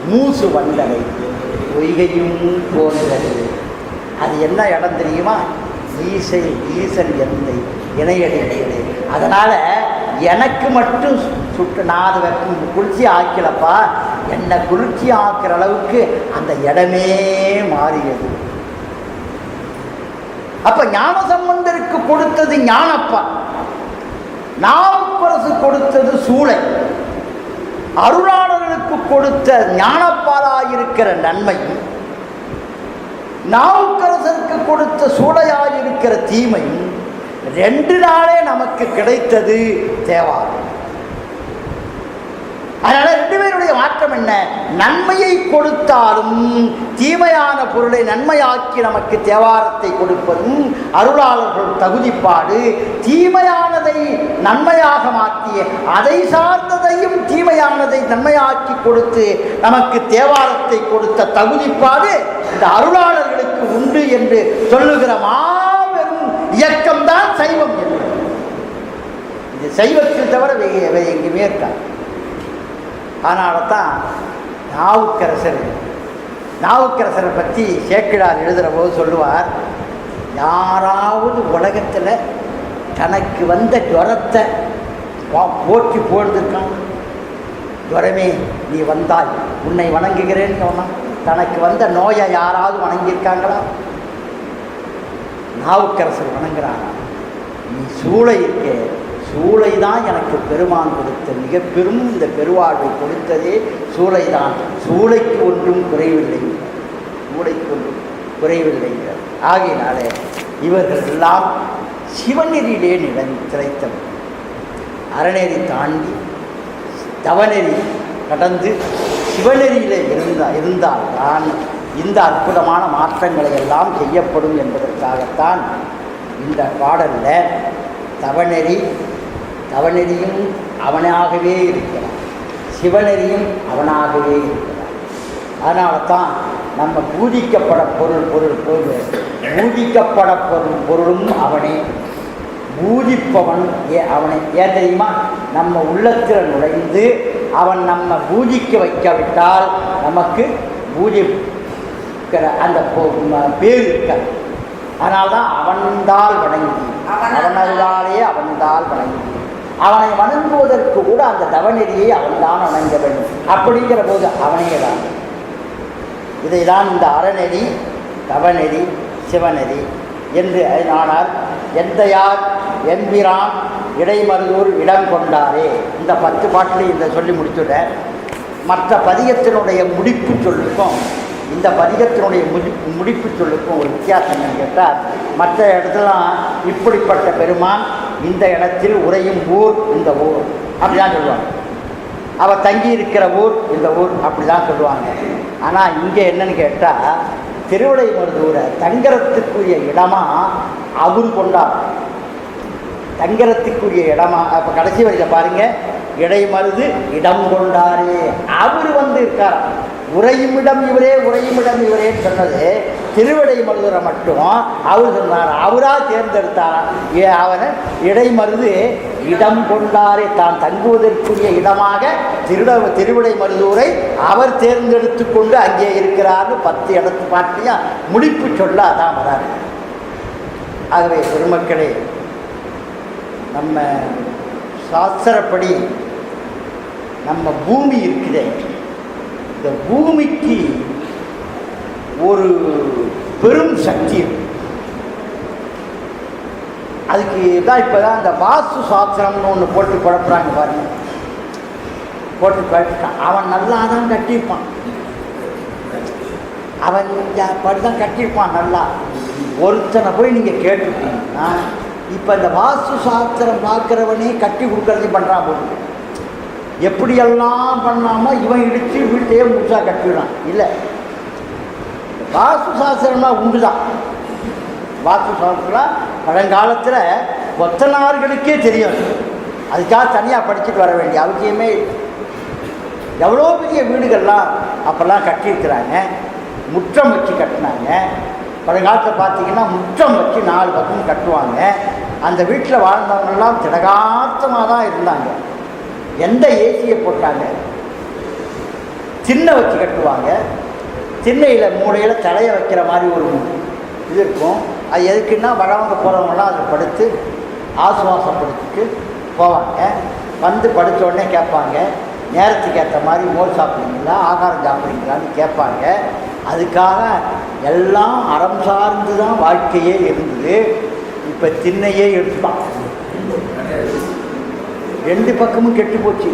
மூசு வண்டலை பொய்கையும் போன்றது. அது என்ன இடம் தெரியுமா? ஈசன் எந்தை இணையடிகளே. அதனால எனக்கு மட்டும் சுட்டு நான் அதை குளிர்ச்சி ஆக்கலப்பா, என்னை குளிர்ச்சி ஆக்கிற அளவுக்கு அந்த இடமே மாறியது. அப்ப ஞானசம்பந்தருக்கு கொடுத்தது ஞானப்பா, நாவுக்கரசு கொடுத்தது சூளை, அருளாளர்களுக்கு கொடுத்த ஞானப்பாலாயிருக்கிற நன்மை, நாவுக்கரசருக்கு கொடுத்த சூளையாயிருக்கிற தீமை, 2 நாளே நமக்கு கிடைத்தது தேவாரம். அதனால 2 பேருடைய மாற்றம் என்ன? நன்மையை கொடுத்தாலும் தீமையான பொருளை நன்மையாக்கி நமக்கு தேவாரத்தை கொடுப்பதும் அருளாளர்கள் தகுதிப்பாடு. தீமையானதை நன்மையாக மாற்றிய அதை சார்ந்ததையும் தீமையானதை நன்மையாக்கி கொடுத்து நமக்கு தேவாரத்தை கொடுத்த தகுதிப்பாடு இந்த அருளாளர்களுக்கு உண்டு என்று சொல்லுகிற மாபெரும் இயக்கம்தான் சைவம் என்பது. இது சைவத்தை தவிர எங்குமே இருக்காது. அதனால தான் நாவுக்கரசரை பற்றி சேக்கிழார் எழுதுகிற போது சொல்லுவார், யாராவது உலகத்தில் தனக்கு வந்த ஜுரத்தை போற்றி போழ்ந்திருக்கான், ஜுரமே நீ வந்தாய் உன்னை வணங்குகிறேன்னு சொன்னான். தனக்கு வந்த நோயை யாராவது வணங்கியிருக்காங்களா? நாவுக்கரசர் வணங்குறானா? நீ சூளை இருக்கே, சூளை தான் எனக்கு பெருமான் கொடுத்த மிக பெரும் இந்த பெருவாழ்வை கொடுத்ததே சூளை தான். சூளைக்கு ஒன்றும் குறைவில்லை, சூளைக்கு ஒன்றும் குறைவில்லைங்க. ஆகையினாலே இவர்கள் எல்லாம் சிவநெறியிலே திளைத்தவர். அறநெறி தாண்டி தவநெறி கடந்து சிவநெறியிலே இருந்தால்தான் இந்த அற்புதமான மாற்றங்களை எல்லாம் செய்யப்படும் என்பதற்காகத்தான் இந்த பாடலில் தவநெறியும் அவனாகவே இருக்கிறான், சிவநெறியும் அவனாகவே இருக்கிறான். அதனால தான் நம்ம பூஜிக்கப்பட பொருளும் அவனே, பூஜிப்பவன் அவனை. ஏன் தெரியுமா? நம்ம உள்ளத்தில் நுழைந்து அவன் நம்ம பூஜிக்க வைக்காவிட்டால் நமக்கு பூஜிக்கிற அந்த பேர் இருக்காது. அதனால்தான் அவன்தால் வணங்கி, அவனருளாலே அவன்தால் வணங்கி, அவனை வணங்குவதற்கு கூட அந்த தவநெறியை அவன்தான் வணங்க வேண்டும். அப்படிங்கிற போது அவனே தான். இதைதான் இந்த அறநெறி, தவநெறி, சிவநெறி என்று ஆனால் எந்தையார் எம்பிரான் இடைமருதூர் இடம் கொண்டாரே, இந்த 10 பாட்டிலையும் இந்த சொல்லி முடிச்சுட. மற்ற பதிகத்தினுடைய முடிப்பு சொல்லுக்கும் இந்த பதிகத்தினுடைய முடிப்பு சொல்லுக்கும் ஒரு வித்தியாசம் கேட்டால், மற்ற இடத்துலாம் இப்படிப்பட்ட பெருமான் இந்த இடத்தில் உறையும் ஊர் இந்த ஊர் அப்படிதான் சொல்லுவாங்க. அவள் தங்கி இருக்கிற ஊர் இந்த ஊர் அப்படிதான் சொல்லுவாங்க. ஆனால் இங்கே என்னன்னு கேட்டால், திருவிடைமருதூரை தங்கறத்துக்குரிய இடமா அவர் கொண்டார். தங்கறதுக்குரிய இடமா இப்போ கடைசி வரைக்கும் பாருங்க, இடைமருது இடம் கொண்டாரே, அவர் வந்து இருக்கார். உறையும் இடம் இவரே, உறையும் இடம் இவரேன்னு சொன்னது திருவிடை மருதுரை மட்டும் அவர் சொன்னார், அவராக தேர்ந்தெடுத்தாரா. அவனை இடைமருது இடம் கொண்டாரே, தான் தங்குவதற்குரிய இடமாக திருவிடை மருதூரை அவர் தேர்ந்தெடுத்து கொண்டு அங்கே இருக்கிறார்னு 10 இடத்து பாட்டியும் முடிப்பு சொல்ல அதான் வராது. ஆகவே பெருமக்களே, நம்ம சாஸ்திரப்படி நம்ம பூமி இருக்குது, இந்த பூமிக்கு ஒரு பெரும் சக்தி. அதுக்கு தான் இப்போ தான் இந்த வாஸ்து சாஸ்திரம்னு ஒன்று போட்டு குழப்புறாங்க பாருங்க. போட்டு குழப்பிட்டான். அவன் நல்லா தான் கட்டியிருப்பான், அவன் படிதான் கட்டியிருப்பான் நல்லா. ஒருத்தனை போய் நீங்கள் கேட்டுட்டீங்கன்னா இப்போ இந்த வாஸ்து சாஸ்திரம் பார்க்குறவனே கட்டி கொடுக்கறதே பண்ணுறான் போட்டு. எப்படியெல்லாம் பண்ணாமல் இவன் இடித்து வீட்டையே முழுசாக கட்டிவிடான். இல்லை, வாஸ்து சாஸ்திரம்னா உண்டு தான். வாஸ்து சாஸ்திரம் பழங்காலத்தில் கொத்தனார்களுக்கே தெரியும். அதுக்காக தனியாக படிச்சுட்டு வர வேண்டிய அவசியமே. எவ்வளோ பெரிய வீடுகள்லாம் அப்போல்லாம் கட்டியிருக்கிறாங்க. முற்றம் வச்சு கட்டினாங்க. பழங்காலத்தில் பார்த்தீங்கன்னா முற்றம் வச்சு 4 பக்கம் கட்டுவாங்க. அந்த வீட்டில் வாழ்ந்தவங்கெல்லாம் திடகார்த்தமாக தான் இருந்தாங்க. எந்த ஏசியை போட்டாங்க, திண்ணை வச்சு கட்டுவாங்க. திண்ணையில் மூளையில் தலையை வைக்கிற மாதிரி ஒரு இது இருக்கும். அது எதுக்குன்னா வரவங்க போகிறவங்களாம் அதில் படுத்து ஆசுவாசப்படுத்திட்டு போவாங்க. வந்து படுத்த உடனே கேட்பாங்க, நேரத்துக்கு ஏற்ற மாதிரி மோர் சாப்பிட்றீங்களா, ஆகாரம் சாப்பிட்றீங்களான்னு கேட்பாங்க. அதுக்காக எல்லாம் அறம் சார்ந்து தான் வாழ்க்கையே இருந்தது. இப்போ திண்ணையே எடுத்துட்டான், 2 பக்கமும் கெட்டு போச்சு.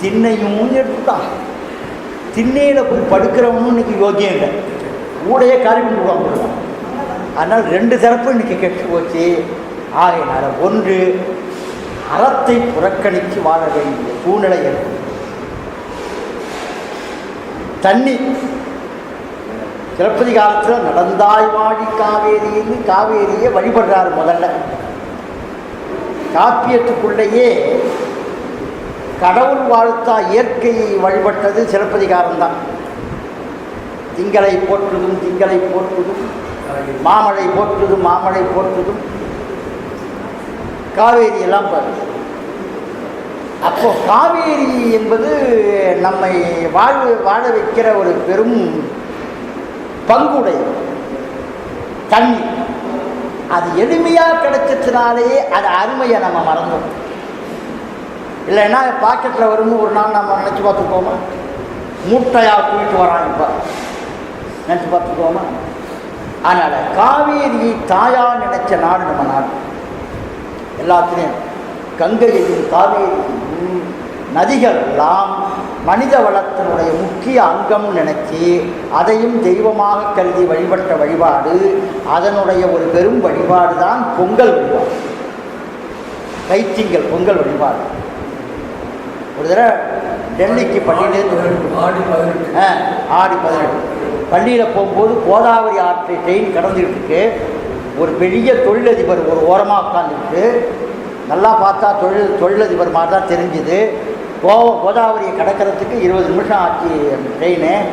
திண்ணையும் எடுத்துட்டான். திண்ணையில் போய் படுக்கிறவனும் இன்றைக்கி யோகியம் இல்லை, ஊடையே காலி பண்ணி விடுவாங்க. அதனால் 2 தரப்பு இன்றைக்கி கெட்டு போச்சு. ஆகையினால ஒன்று, அறத்தை புறக்கணித்து வாழ வேண்டிய சூழ்நிலை ஏற்படும். தண்ணி சிலப்பதிகாரத்தில் நடந்தாய் வாழி காவேரின்னு காவேரியை வழிபடுறாரு. முதல்ல காப்பியத்துக்குள்ளேயே கடவுள் வாழ்த்தா இயற்கையை வழிபட்டது சிலப்பதிகாரம்தான். திங்களை போற்றுதும் திங்களை போற்றுதும், மாமழை போற்றுதும் மாமழை போற்றுதும், காவேரி எல்லாம் பாரு. அப்போ காவேரி என்பது நம்மை வாழ வைக்கிற ஒரு பெரும் பங்குடைய தண்ணி. அது எளிமையாக கிடைச்சதுனாலே அது அருமையை நம்ம மறந்தோம். இல்லைன்னா பாக்கெட்டில் வரும்னு ஒரு நாள் நம்ம நினச்சி பார்த்துக்கோமா? மூட்டையாக போயிட்டு வரான் இப்போ நினச்சி பார்த்துக்கோமா? அதனால் காவேரியை தாயாக நினைச்ச நாடு நம்ம நாடு. எல்லாத்துலேயும் கங்கையையும் காவேரியும் நதிகள் எல்லாம் மனித வளத்தினுடைய முக்கிய அங்கம் நினைச்சி அதையும் தெய்வமாக கருதி வழிபட்ட வழிபாடு, அதனுடைய ஒரு பெரும் வழிபாடு தான் பொங்கல் வழிபாடு, கைத்திங்கள் பொங்கல் வழிபாடு. ஒரு தடவை டெல்லிக்கு பள்ளியிலேருந்து ஆடி 18 பள்ளியில் போகும்போது கோதாவரி ஆற்றை ட்ரெயின் கடந்துக்கிட்டு இருக்கு. ஒரு பெரிய தொழிலதிபர் ஒரு ஓரமாக உட்காந்துக்கிட்டு, நல்லா பார்த்தா தொழிலதிபர் மாதிரி தான் தெரிஞ்சுது. கோதாவரியை கடக்கிறதுக்கு 20 நிமிஷம் ஆச்சு அந்த ட்ரெயின்.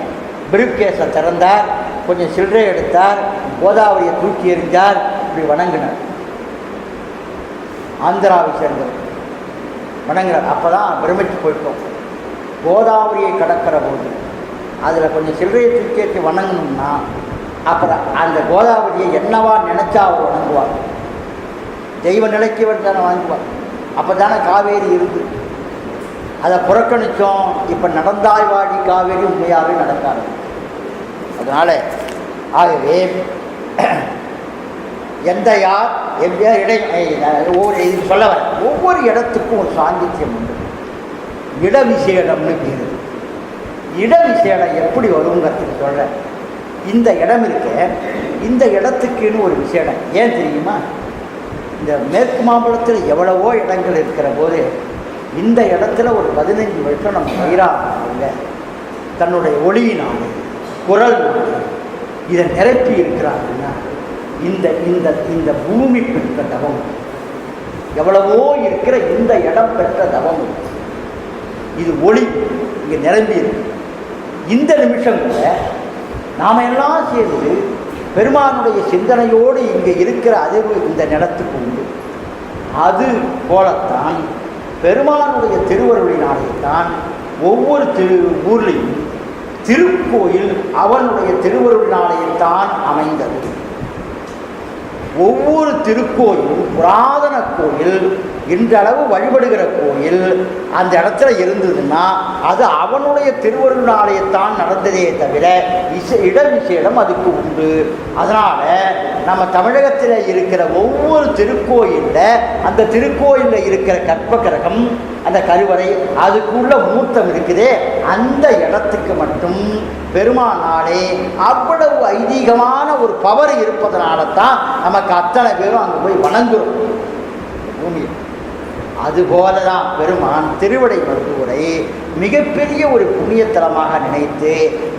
பிரிப் கேஸை திறந்தார், கொஞ்சம் சில்லறை எடுத்தார், கோதாவரியை தூக்கி எறிஞ்சார், இப்படி வணங்கினார். ஆந்திராவை சேர்ந்தவர் வணங்குறார். அப்போ தான் பிரமிச்சு போயிட்டோம். கோதாவரியை கடக்கிற போது அதில் கொஞ்சம் சில்லறையை தூக்கி ஏற்றி வணங்கணும்னா அப்புறம் அந்த கோதாவரியை என்னவா நினச்சா அவர் வணங்குவார். தெய்வ நிலைக்கு தானே வாங்குவார். அப்போ தானே காவேரி இருந்து. அதை புறக்கணித்தோம். இப்போ நடந்தாய் வாடி காவேரி உண்மையாகவே நடக்காது. அதனால் ஆகவே எந்த யார் எவ்வாறு இது சொல்ல வர ஒவ்வொரு இடத்துக்கும் ஒரு சாங்கித்யம் உண்டு. இட விசேடம்னு பேர். இட விசேடம் எப்படி வருங்கிறதுக்கு சொல்கிறேன். இந்த இடம் இருக்க, இந்த இடத்துக்குன்னு ஒரு விசேடம். ஏன் தெரியுமா? இந்த மேற்கு மாம்பழத்தில் எவ்வளவோ இடங்கள் இருக்கிற போது இந்த இடத்துல ஒரு 15 வருஷம் நம்ம பயிராக தன்னுடைய ஒளியினால் குரல் இதை நிரப்பி இருக்கிறாங்கன்னா இந்த இந்த இந்த பூமி பெற்ற தவம், எவ்வளவோ இருக்கிற இந்த இடம் பெற்ற தவம், இது ஒளி இங்கே நிரம்பி இருக்கு. இந்த நிமிஷம் கூட நாம் எல்லாம் சேர்ந்து பெருமானுடைய சிந்தனையோடு இங்கே இருக்கிற அதிர்வு இந்த நிலத்துக்கு உண்டு. அது போலத்தான் பெருமானுடைய திருவருளினாலேத்தான் ஒவ்வொரு ஊர்லேயும் திருக்கோயில் அவனுடைய திருவருளினாலேத்தான் அமைந்தது. ஒவ்வொரு திருக்கோயிலும் புராதன கோயில், இன்றளவு வழிபடுகிற கோயில் அந்த இடத்துல இருந்ததுன்னா அது அவனுடைய திருவருளாலயத்தான் நடந்ததே தவிர இட விசேடம் அதுக்கு உண்டு. அதனால் நம்ம தமிழகத்தில் இருக்கிற ஒவ்வொரு திருக்கோயிலில் அந்த திருக்கோயிலில் இருக்கிற கற்பகிரகம், அந்த கருவறை, அதுக்குள்ள மூர்த்தம் இருக்குதே, அந்த இடத்துக்கு மட்டும் பெருமானாலே அவ்வளவு ஐதீகமான ஒரு பவர் இருப்பதனால தான் நமக்கு அத்தனை பேரும் அங்கே போய் வணங்குறோம் பூமியை. அதுபோல தான் பெருமான் திருவிடை மருதூரை மிகப்பெரிய ஒரு புண்ணியத்தலமாக நினைத்து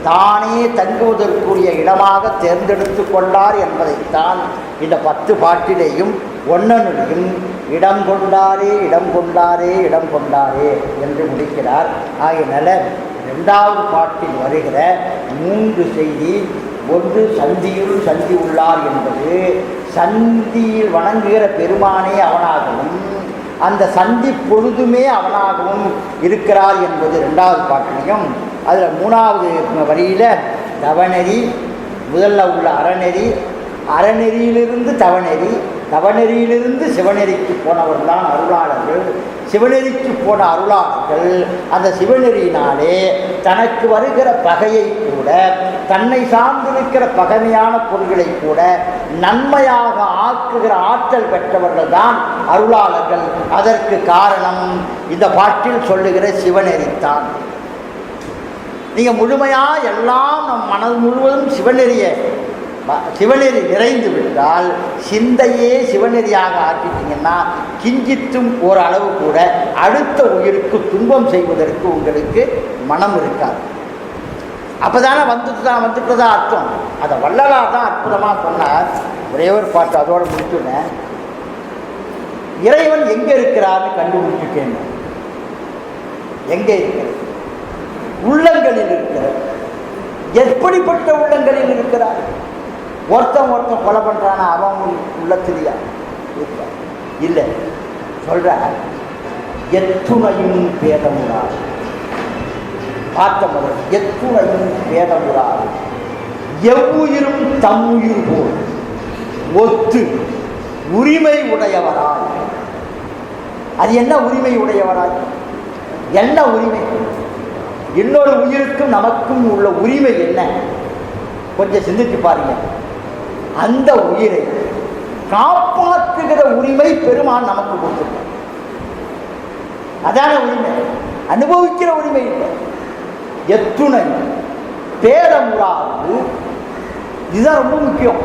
தானே தங்குவதற்குரிய இடமாக தேர்ந்தெடுத்து கொண்டார் என்பதைத்தான் இந்த 10 பாட்டிலேயும் ஒன்னொன்றிலையும் இடம் கொண்டாரே இடம் கொண்டாரே இடம் கொண்டாரே என்று முடிக்கிறார். ஆகையினால 2வது பாட்டில் வருகிற 3 செய்தி, ஒன்று சந்தியுள் சந்தி உள்ளார் என்பது சந்தியில் வணங்குகிற பெருமானே அவனாகவும் அந்த சந்தி பொழுதுமே அவனாகவும் இருக்கிறார் என்பது 2வது பாட்டிலையும். அதில் 3வது வரியில் தவநெறி, முதல்ல உள்ள அறநெறி, அறநெறியிலிருந்து தவநெறி, தவநெறியிலிருந்து சிவநெறிக்கு போனவர் தான் அருளாளர்கள். சிவநெறிக்கு போன அருளாளர்கள் அந்த சிவநெறியினாலே தனக்கு வருகிற பகையை கூட, தன்னை சார்ந்திருக்கிற பகைமையான பொருள்களை கூட நன்மையாக ஆக்குகிற ஆற்றல் பெற்றவர்கள் தான் அருளாளர்கள். அதற்கு காரணம் இந்த பாட்டில் சொல்லுகிற சிவநெறித்தான். நீங்கள் முழுமையாக எல்லாம் நம் மனது முழுவதும் சிவநெறி நிறைந்து விட்டால் சிந்தையே சிவநெறியாக ஆக்கிட்டீங்கன்னா கிஞ்சித்தும் ஓரளவு கூட அடுத்த உயிருக்கு துன்பம் செய்வதற்கு உங்களுக்கு மனம் இருக்காது. அப்போ தானே வந்துட்டு தான் அர்த்தம். அதை வள்ளலார் தான் அற்புதமாக சொன்னார். ஒரே ஒரு பாட்டு அதோடு முடிச்சுனேன். இறைவன் எங்கே இருக்கிறார்னு கண்டுபிடிச்சிட்டேன். எங்கே இருக்கிறார்? உள்ளங்களில் இருக்கிறார். எப்படிப்பட்ட உள்ளங்களில் இருக்கிறார்? ஒருத்தன் கொலை பண்ணுறானா அவன் உள்ளத்திலையா இருப்பார்? இல்லை, சொல்ற எத்துணையும் பேதமுறார். பார்த்த முதல் எத்துணையும் பேதமுறார், எவ்வுயிரும் தம்முயிர் போல் ஒத்து உரிமை உடையவராய். அது என்ன உரிமை உடையவராய்? என்ன உரிமை? இன்னொரு உயிருக்கும் நமக்கும் உள்ள உரிமை என்ன? கொஞ்சம் சிந்திச்சு பாருங்க. அந்த உயிரை காப்பாற்றுகிற உரிமை பெருமான் நமக்கு கொடுத்துருக்க. அதான உரிமை, அனுபவிக்கிற உரிமை இல்லை. எத்துணை பேரமுறாது, இதுதான் ரொம்ப முக்கியம்.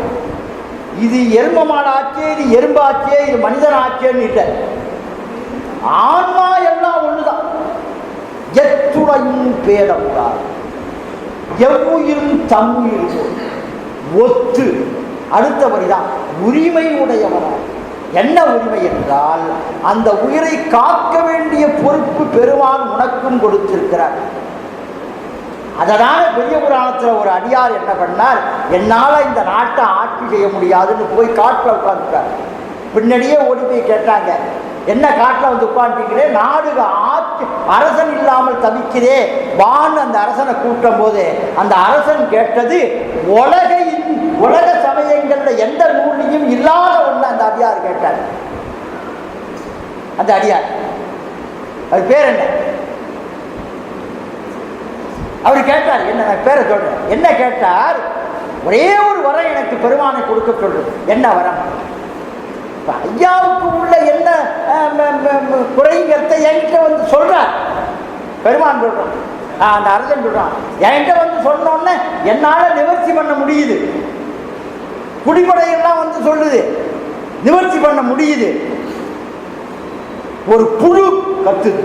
இது எரும மாடு ஆச்சே, இது எறும்பு ஆச்சே, இது மனிதன் ஆச்சேன்னு இல்லை. ஆன்மா எல்லாம் ஒண்ணுதான். எத்துணையும் பேரமுறாது, எவ்வுயிரும் தம்முயிர் ஒத்து. அடுத்த வரிதான் உரிமை உடையவரால். என்ன உரிமை என்றால் அந்த உயிரை காக்க வேண்டிய பொறுப்பு பெருமான் உனக்கும் கொடுத்திருக்கிறார். அதனால பெரிய புராணத்தில் ஒரு அடியார் என்ன பண்ணார், என்னால் இந்த நாட்டை ஆட்சி செய்ய முடியாதுன்னு போய் காட்டில் உட்காந்துட்டார். பின்னாடியே ஓடி போய் கேட்டாங்க, என்ன காட்டில் வந்து உட்காந்துட்டீங்களே, நாடு ஆட்சி அரசன் இல்லாமல் தவிக்கிறே வான்னு அந்த அரசனை கூட்டும் போது அந்த அரசன் கேட்டது உலக சமயங்கள்ல எந்த நூலையும் இல்லாத ஒன்று அந்த அடியார் கேட்டார். அந்த அடியார் அது பேர் என்ன? அவர் கேட்டார். என்ன, நான் பேரை சொல்றேன். என்ன கேட்டார்? ஒரே ஒரு வரம் எனக்கு பெருமானை கொடுக்க சொல்றது. என்ன வரம்? ஐயாவுக்கு உள்ள என்ன குறைங்கிறத என்கிட்ட வந்து சொல்றார். பெருமான் சொல்றான், அந்த அரசன் சொல்றான், என்கிட்ட வந்து சொன்னோன்னு என்னால் நிவர்த்தி பண்ண முடியுது. குடிப்படையெல்லாம் வந்து சொல்லுது, நிவர்த்தி பண்ண முடியுது. ஒரு புழு கத்துது,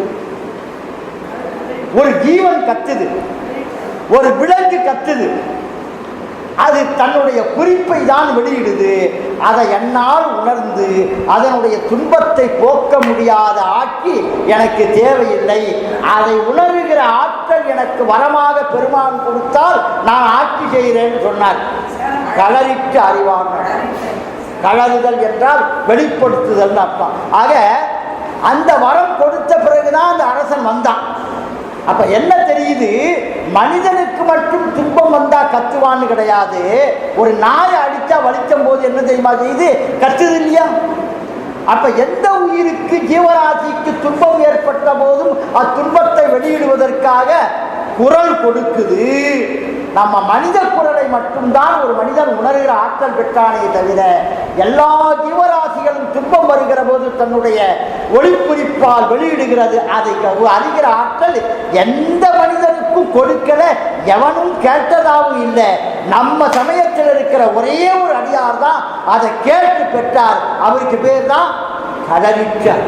ஒரு ஜீவன் கத்துது, ஒரு விலங்கு கத்துது. அது தன்னுடைய குறிப்பை தான் வெளியிடுது. அதை என்னால் உணர்ந்து அதனுடைய துன்பத்தை போக்க முடியாத ஆட்சி எனக்கு தேவையில்லை. அதை உணர்கிற ஆற்றல் எனக்கு வரமாக பெருமான் கொடுத்தால் நான் ஆட்சி செய்கிறேன்னு சொன்னார். களறிட்டு அறிவான். களறுதல் என்றால் வெளிப்படுத்துதல் அர்த்தம். ஆக அந்த வரம் கொடுத்த பிறகுதான் அந்த அரசன் வந்தான். அப்ப என்ன தெரியுது, மனிதனுக்கு மட்டும் துன்பம் வந்தா கத்துவான்னு கிடையாது. ஒரு நாயை அடிச்சா வலிக்கும் போது என்ன தெரியுமா செய்யுது, கத்துது இல்லையா? அப்ப எந்த உயிருக்கு ஜீவராசிக்கு துன்பம் ஏற்பட்ட போதும் அத்துன்பத்தை வெளியிடுவதற்காக குரல் கொடுக்குது. நம்ம மனித குரலை மட்டும்தான் ஒரு மனிதன் உணர்கிற ஆற்றல் பெற்றானே தவிர எல்லா ஜீவராசிகளும் துன்பம் வருகிற போது தன்னுடைய ஒளிக்குறிப்பால் வெளியிடுகிறது. அதை அறிகிற ஆற்றல் எந்த மனிதனுக்கும் கொடுக்கல, எவனும் கேட்டதாகவும் இல்லை. நம்ம சமயத்தில் இருக்கிற ஒரே ஒரு அடியார் தான் அதை கேட்டு பெற்றார். அவருக்கு பேர் தான் களறிச்சார்.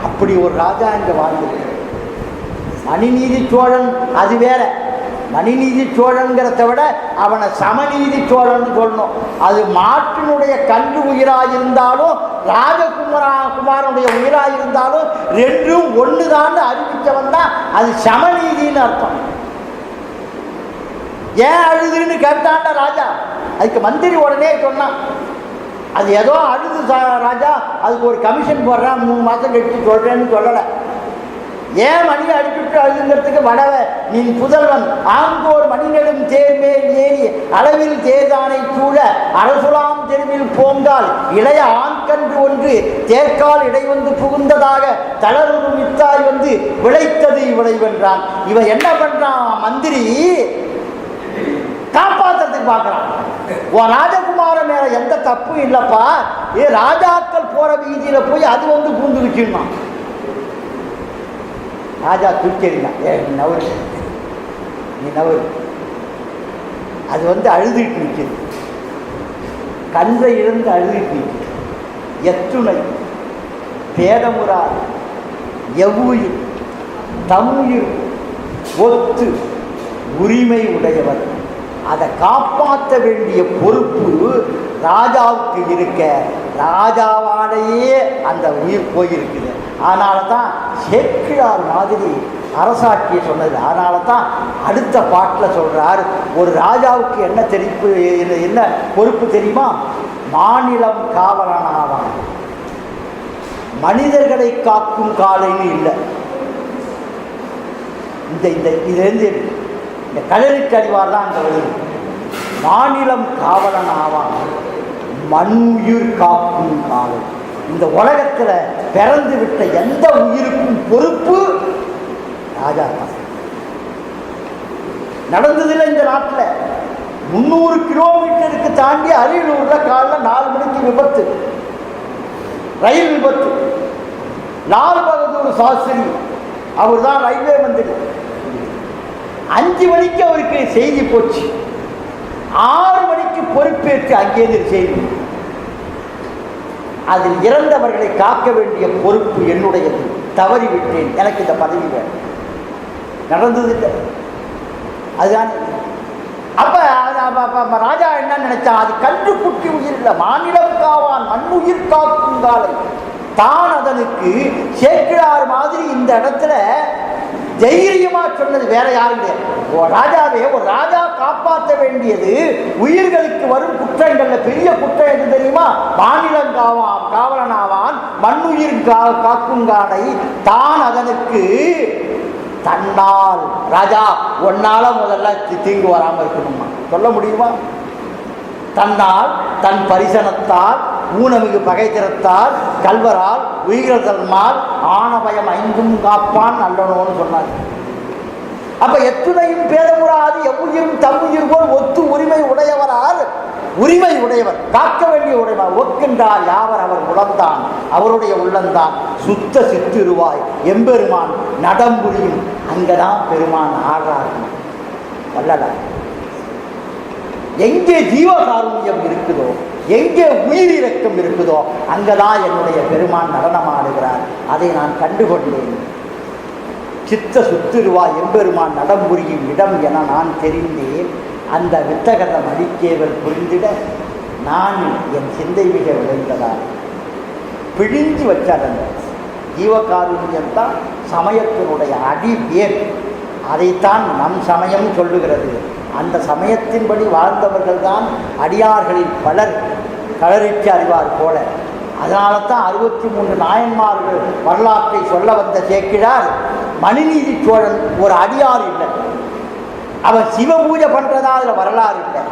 அப்படி ஒரு ராஜா இங்க வாழ்ந்திருக்கிறார். மணிநீதி சோழன் அது வேற. மணிநீதி சோழன்கிறத விட அவனை சமநீதி சோழன் சொல்லணும். அது மாட்டினுடைய கன்று உயிராயிருந்தாலும் ராஜகுமாரனுடைய உயிராயிருந்தாலும் ரெண்டும் ஒண்ணுதான் அறிவிச்சவன் தான் அது சமநீதின்னு அர்த்தம். ஏன் அழுதுன்னு கேட்டான்டா ராஜா. அதுக்கு மந்திரி உடனே சொன்னான், அது ஏதோ அழுது ராஜா, அதுக்கு ஒரு கமிஷன் போடுறான், 3 மாதம் கழிச்சு சொல்றேன்னு சொல்லலை. ஏன் மணியை அடிச்சுட்டு அழுதுங்கிறதுக்கு வடவ நீ புதல்வன் ஆங்கோர் மணிநெடும் தேர்மேல் ஏறி அளவில் தேர்தானை சூழ அரசுலாம் தெருவில் போங்கால் இளைய ஆண்கன்று ஒன்று தேர்கால் இடை வந்து புகுந்ததாக தளர்வு மித்தாய் வந்து விளைத்தது விளைவென்றான். இவன் என்ன பண்றான், மந்திரி காப்பாற்றுறதுக்கு பார்க்கறான். உன் ராஜகுமார மேல எந்த தப்பும் இல்லப்பா, ராஜாக்கள் போற வீதியில போய் அது வந்து பூந்துக்கிச்சுன்னா ராஜா தூக்கிடுறான். நீ நவரு, நீ நவரு. அது வந்து அழுதுட்டு நிற்குது, கன்றை இருந்து அழுதுட்டு நிற்குது. எத்துணை பேதமுறா எவ்வுயிர் தம்முயிர் ஒத்து உரிமை உடையவர். அதை காப்பாற்ற வேண்டிய பொறுப்பு ராஜாவுக்கு இருக்க, ராஜாவாலேயே அந்த உயிர் போயிருக்குது. அதனால தான் சேக்கிழார் மாதிரி அரசாட்சியை சொன்னது. அதனால தான் அடுத்த பாட்டில் சொல்றார், ஒரு ராஜாவுக்கு என்ன தெரிப்பு என்ன பொறுப்பு தெரியுமா, மாநிலம் காவலனாவான். மனிதர்களை காக்கும் காலைன்னு இல்லை. இதுலேருந்து இந்த களறிட்டு அறிவார் தான் அந்த வழி. மாநிலம் காவலன் ஆவான், மண்ணுயிர் காக்கும் காலம். இந்த உலகத்தில் பிறந்து விட்ட எந்த உயிருக்கும் பொறுப்பு ராஜா தான். நடந்ததில்லை இந்த நாட்டில். 300 கிலோமீட்டருக்கு தாண்டி அரியலூர்ல காலைல 4 மணிக்கு விபத்து, ரயில் விபத்து. லால் பகதூர் சாஸ்திரி அவர் தான் ரயில்வே மந்திரி. 5 மணிக்கு அவருக்கு செய்தி போச்சு, 6 மணிக்கு பொறுப்பேற்று அங்கேருந்து செய்தி. அதில் இறந்தவர்களை காக்க வேண்டிய பொறுப்பு என்னுடையது, தவறிவிட்டேன், எனக்கு இந்த பதவி வேணும். நடந்ததில்லை அதுதான். அப்ப ராஜா என்ன நினைச்சா, அது கன்று குட்டி உயிர் இல்லை, மாநிலம் காவான் மண்ணுயிர் காக்கும் காலை. தான் அதனுக்கு சேக்கிழார் மாதிரி இந்த இடத்துல தைரியமா சொன்னது வேற யாரும் கிடையாது. ராஜாவே, ஒரு ராஜா காப்பாற்ற வேண்டியது உயிர்களுக்கு வரும் குற்றங்கள்ல பெரிய குற்றம் எது தெரியுமா, மாநிலம் காவலனாவான் மண்ணுயிர் காக்கும் காலை. தான் அதனுக்கு தன்னால், ராஜா ஒன்னால முதல்ல தீங்கு வராமல் இருக்கணுமா, சொல்ல முடியுமா? தன்னால், தன் பரிசனத்தால், ஊனமிகு பகை திறத்தால், கல்வரால், உயிர்தல்மால் ஆணவயம் 5 காப்பான் நல்லனோன்னு சொன்னார். அப்ப எத்துணையும் பேதமுறாது எவ்வுயிரும் தம்முயிர் போல் ஒத்து உரிமை உடையவரால், உரிமை உடையவர், காக்க வேண்டிய உடையவர். ஒக்கின்றார் யாவர் அவர் உளந்தான், அவருடைய உள்ளந்தான் சுத்த சித்திருவாய் எம்பெருமான் நடம்புரியும். அங்கதான் பெருமான் ஆடுறார். வல்லல எங்கே ஜீவகாருண்யம் இருக்குதோ, எங்கே உயிரிறக்கம் இருக்குதோ, அங்கதான் என்னுடைய பெருமான் நடனமாடுகிறார். அதை நான் கண்டுகொண்டேன். சித்த சுத்திருவா எம்பெருமான் நடம்புரியும் இடம் என நான் தெரிந்தேன். அந்த வித்தகதம் அடிக்கேவல் புரிந்திட நான் என் சிந்தை மிக விளைந்ததால் பிழிஞ்சு வச்சார். அந்த ஜீவகாருண்யம்தான் சமயத்தினுடைய அடிவேர். அதைத்தான் நம் சமயம் சொல்லுகிறது. அந்த சமயத்தின்படி வாழ்ந்தவர்கள் தான் அடியார்களில் பலர் கலரிக்கு அறிவார் போல. அதனால தான் 63 நாயன்மார்கள் வரலாற்றை சொல்ல வந்த சேக்கிழார் மனுநீதி சோழன் ஒரு அடியார் இல்லை, அவன் சிவ பூஜை பண்ணுறதா அதில் வரலாறு இல்லை.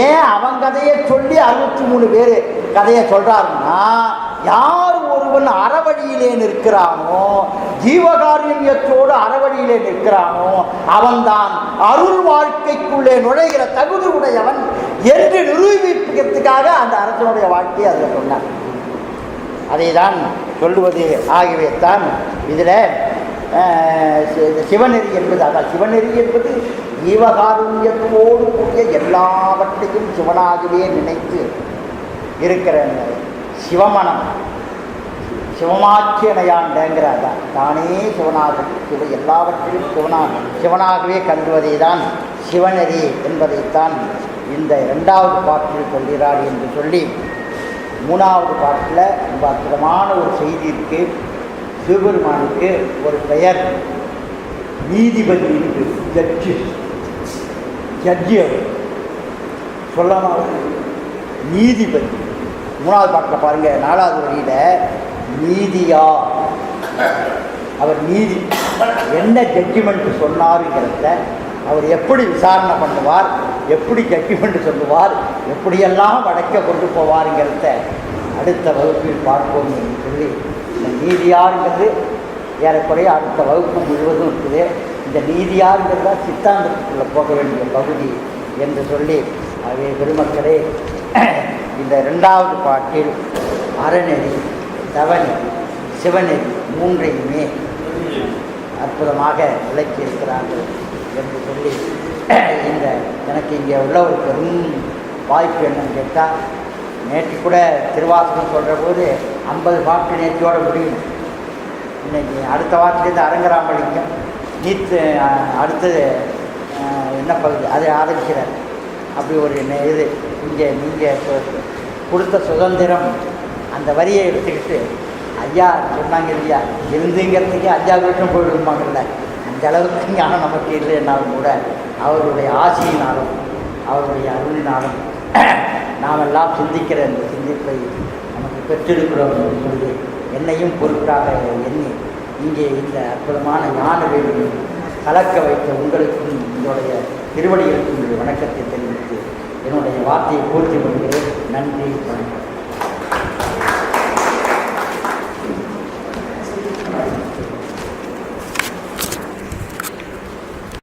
ஏன் அவன் கதையை சொல்லி 63 பேர் கதையை சொல்கிறாருன்னா, யார் ஒருவன் அறவழியிலே நிற்கிறானோ, ஜீவகாருண்யத்தோடு அறவழியிலே நிற்கிறானோ, அவன்தான் அருள் வாழ்க்கைக்குள்ளே நுழைகிற தகுதி உடையவன் என்று நிரூபிப்பதற்காக அந்த அரசனுடைய வாழ்க்கையை அதில் சொன்னார். அதை தான் சொல்லுவது. ஆகவே தான் இதில் சிவநெறி என்பது, அதான் சிவநெறி என்பது ஜீவகாருண்யத்தோடு கூடிய எல்லாவற்றையும் சிவனாகவே நினைத்து இருக்கிற சிவமனம், சிவமாக்கியனையாண்டங்கிறதா தானே சிவனாக எல்லாவற்றையும் சிவனாகவே கருதுவதை தான் சிவநெறி என்பதைத்தான் இந்த 2வது பாட்டில் சொல்கிறார் என்று சொல்லி, 3வது பாட்டில் ரொம்ப அற்புதமான ஒரு செய்தி இருக்கு. சிவபெருமானுக்கு ஒரு பெயர் நீதிபதி இருக்கு, ஜட்ஜி அவர் சொல்லலாம், நீதிபதி. 3வது பாட்டில் பாருங்கள், 4வது வரியில் நீதியா, அவர் நீதி என்ன ஜட்ஜிமெண்ட் சொன்னாருங்கிறத, அவர் எப்படி விசாரணை பண்ணுவார், எப்படி ஜட்ஜிமெண்ட் சொல்லுவார், எப்படியெல்லாம் வழக்க கொண்டு போவாருங்கிறத அடுத்த வகுப்பில் பார்ப்போம் என்று சொல்லி, இந்த நீதியாருங்கிறது ஏறக்குறைய அடுத்த வகுப்பு முழுவதும் இருக்குது. இந்த நீதியாருங்கிறதா சித்தாந்தத்துக்குள்ளே போக வேண்டிய பகுதி என்று சொல்லி, ஆகவே பெருமக்களே, இந்த 2வது பாட்டில் அறநெறி, தவநெறி, சிவநெறி 3ஐயுமே அற்புதமாக விளக்கியிருக்கிறார்கள் என்று சொல்லி, இந்த எனக்கு இங்கே உள்ள ஒரு பெரும் வாய்ப்பு என்னன்னு கேட்டால், நேற்று கூட திருவாசகம் சொல்கிற போது 50 பாட்டு நேற்றோட முடியும். இன்னைக்கு அடுத்த வாரத்துலேருந்து அரங்கராமலிங்கம் நீத்து அடுத்தது என்ன பகுதி அதை ஆதரிக்கிறார். அப்படி ஒரு இது இங்கே நீங்கள் கொடுத்த சுதந்திரம் அந்த வரியை எடுத்துக்கிட்டு ஐயா சொன்னாங்க இல்லையா, இருந்துங்கிறதுக்கே 5 வருஷம் போயிடுவாங்கல்ல, அந்த அளவுக்கு ஞானம் நமக்கு இல்லைன்னாலும் கூட அவருடைய ஆசையினாலும் அவருடைய அருளினாலும் நாமெல்லாம் சிந்திக்கிற இந்த சிந்திப்பை நமக்கு பெற்றெடுக்கிறோம் என்று சொல்லி என்னையும் பொருட்டாக எண்ணி இங்கே இந்த அற்புதமான ஞான வேலையை கலக்க வைத்த உங்களுக்கும் என்னுடைய திருவடிகளுக்கும் வணக்கத்தை தெரிவித்து என்னுடைய வார்த்தையை பூர்த்தி பண்ணுகிறேன். நன்றி, வணக்கம்.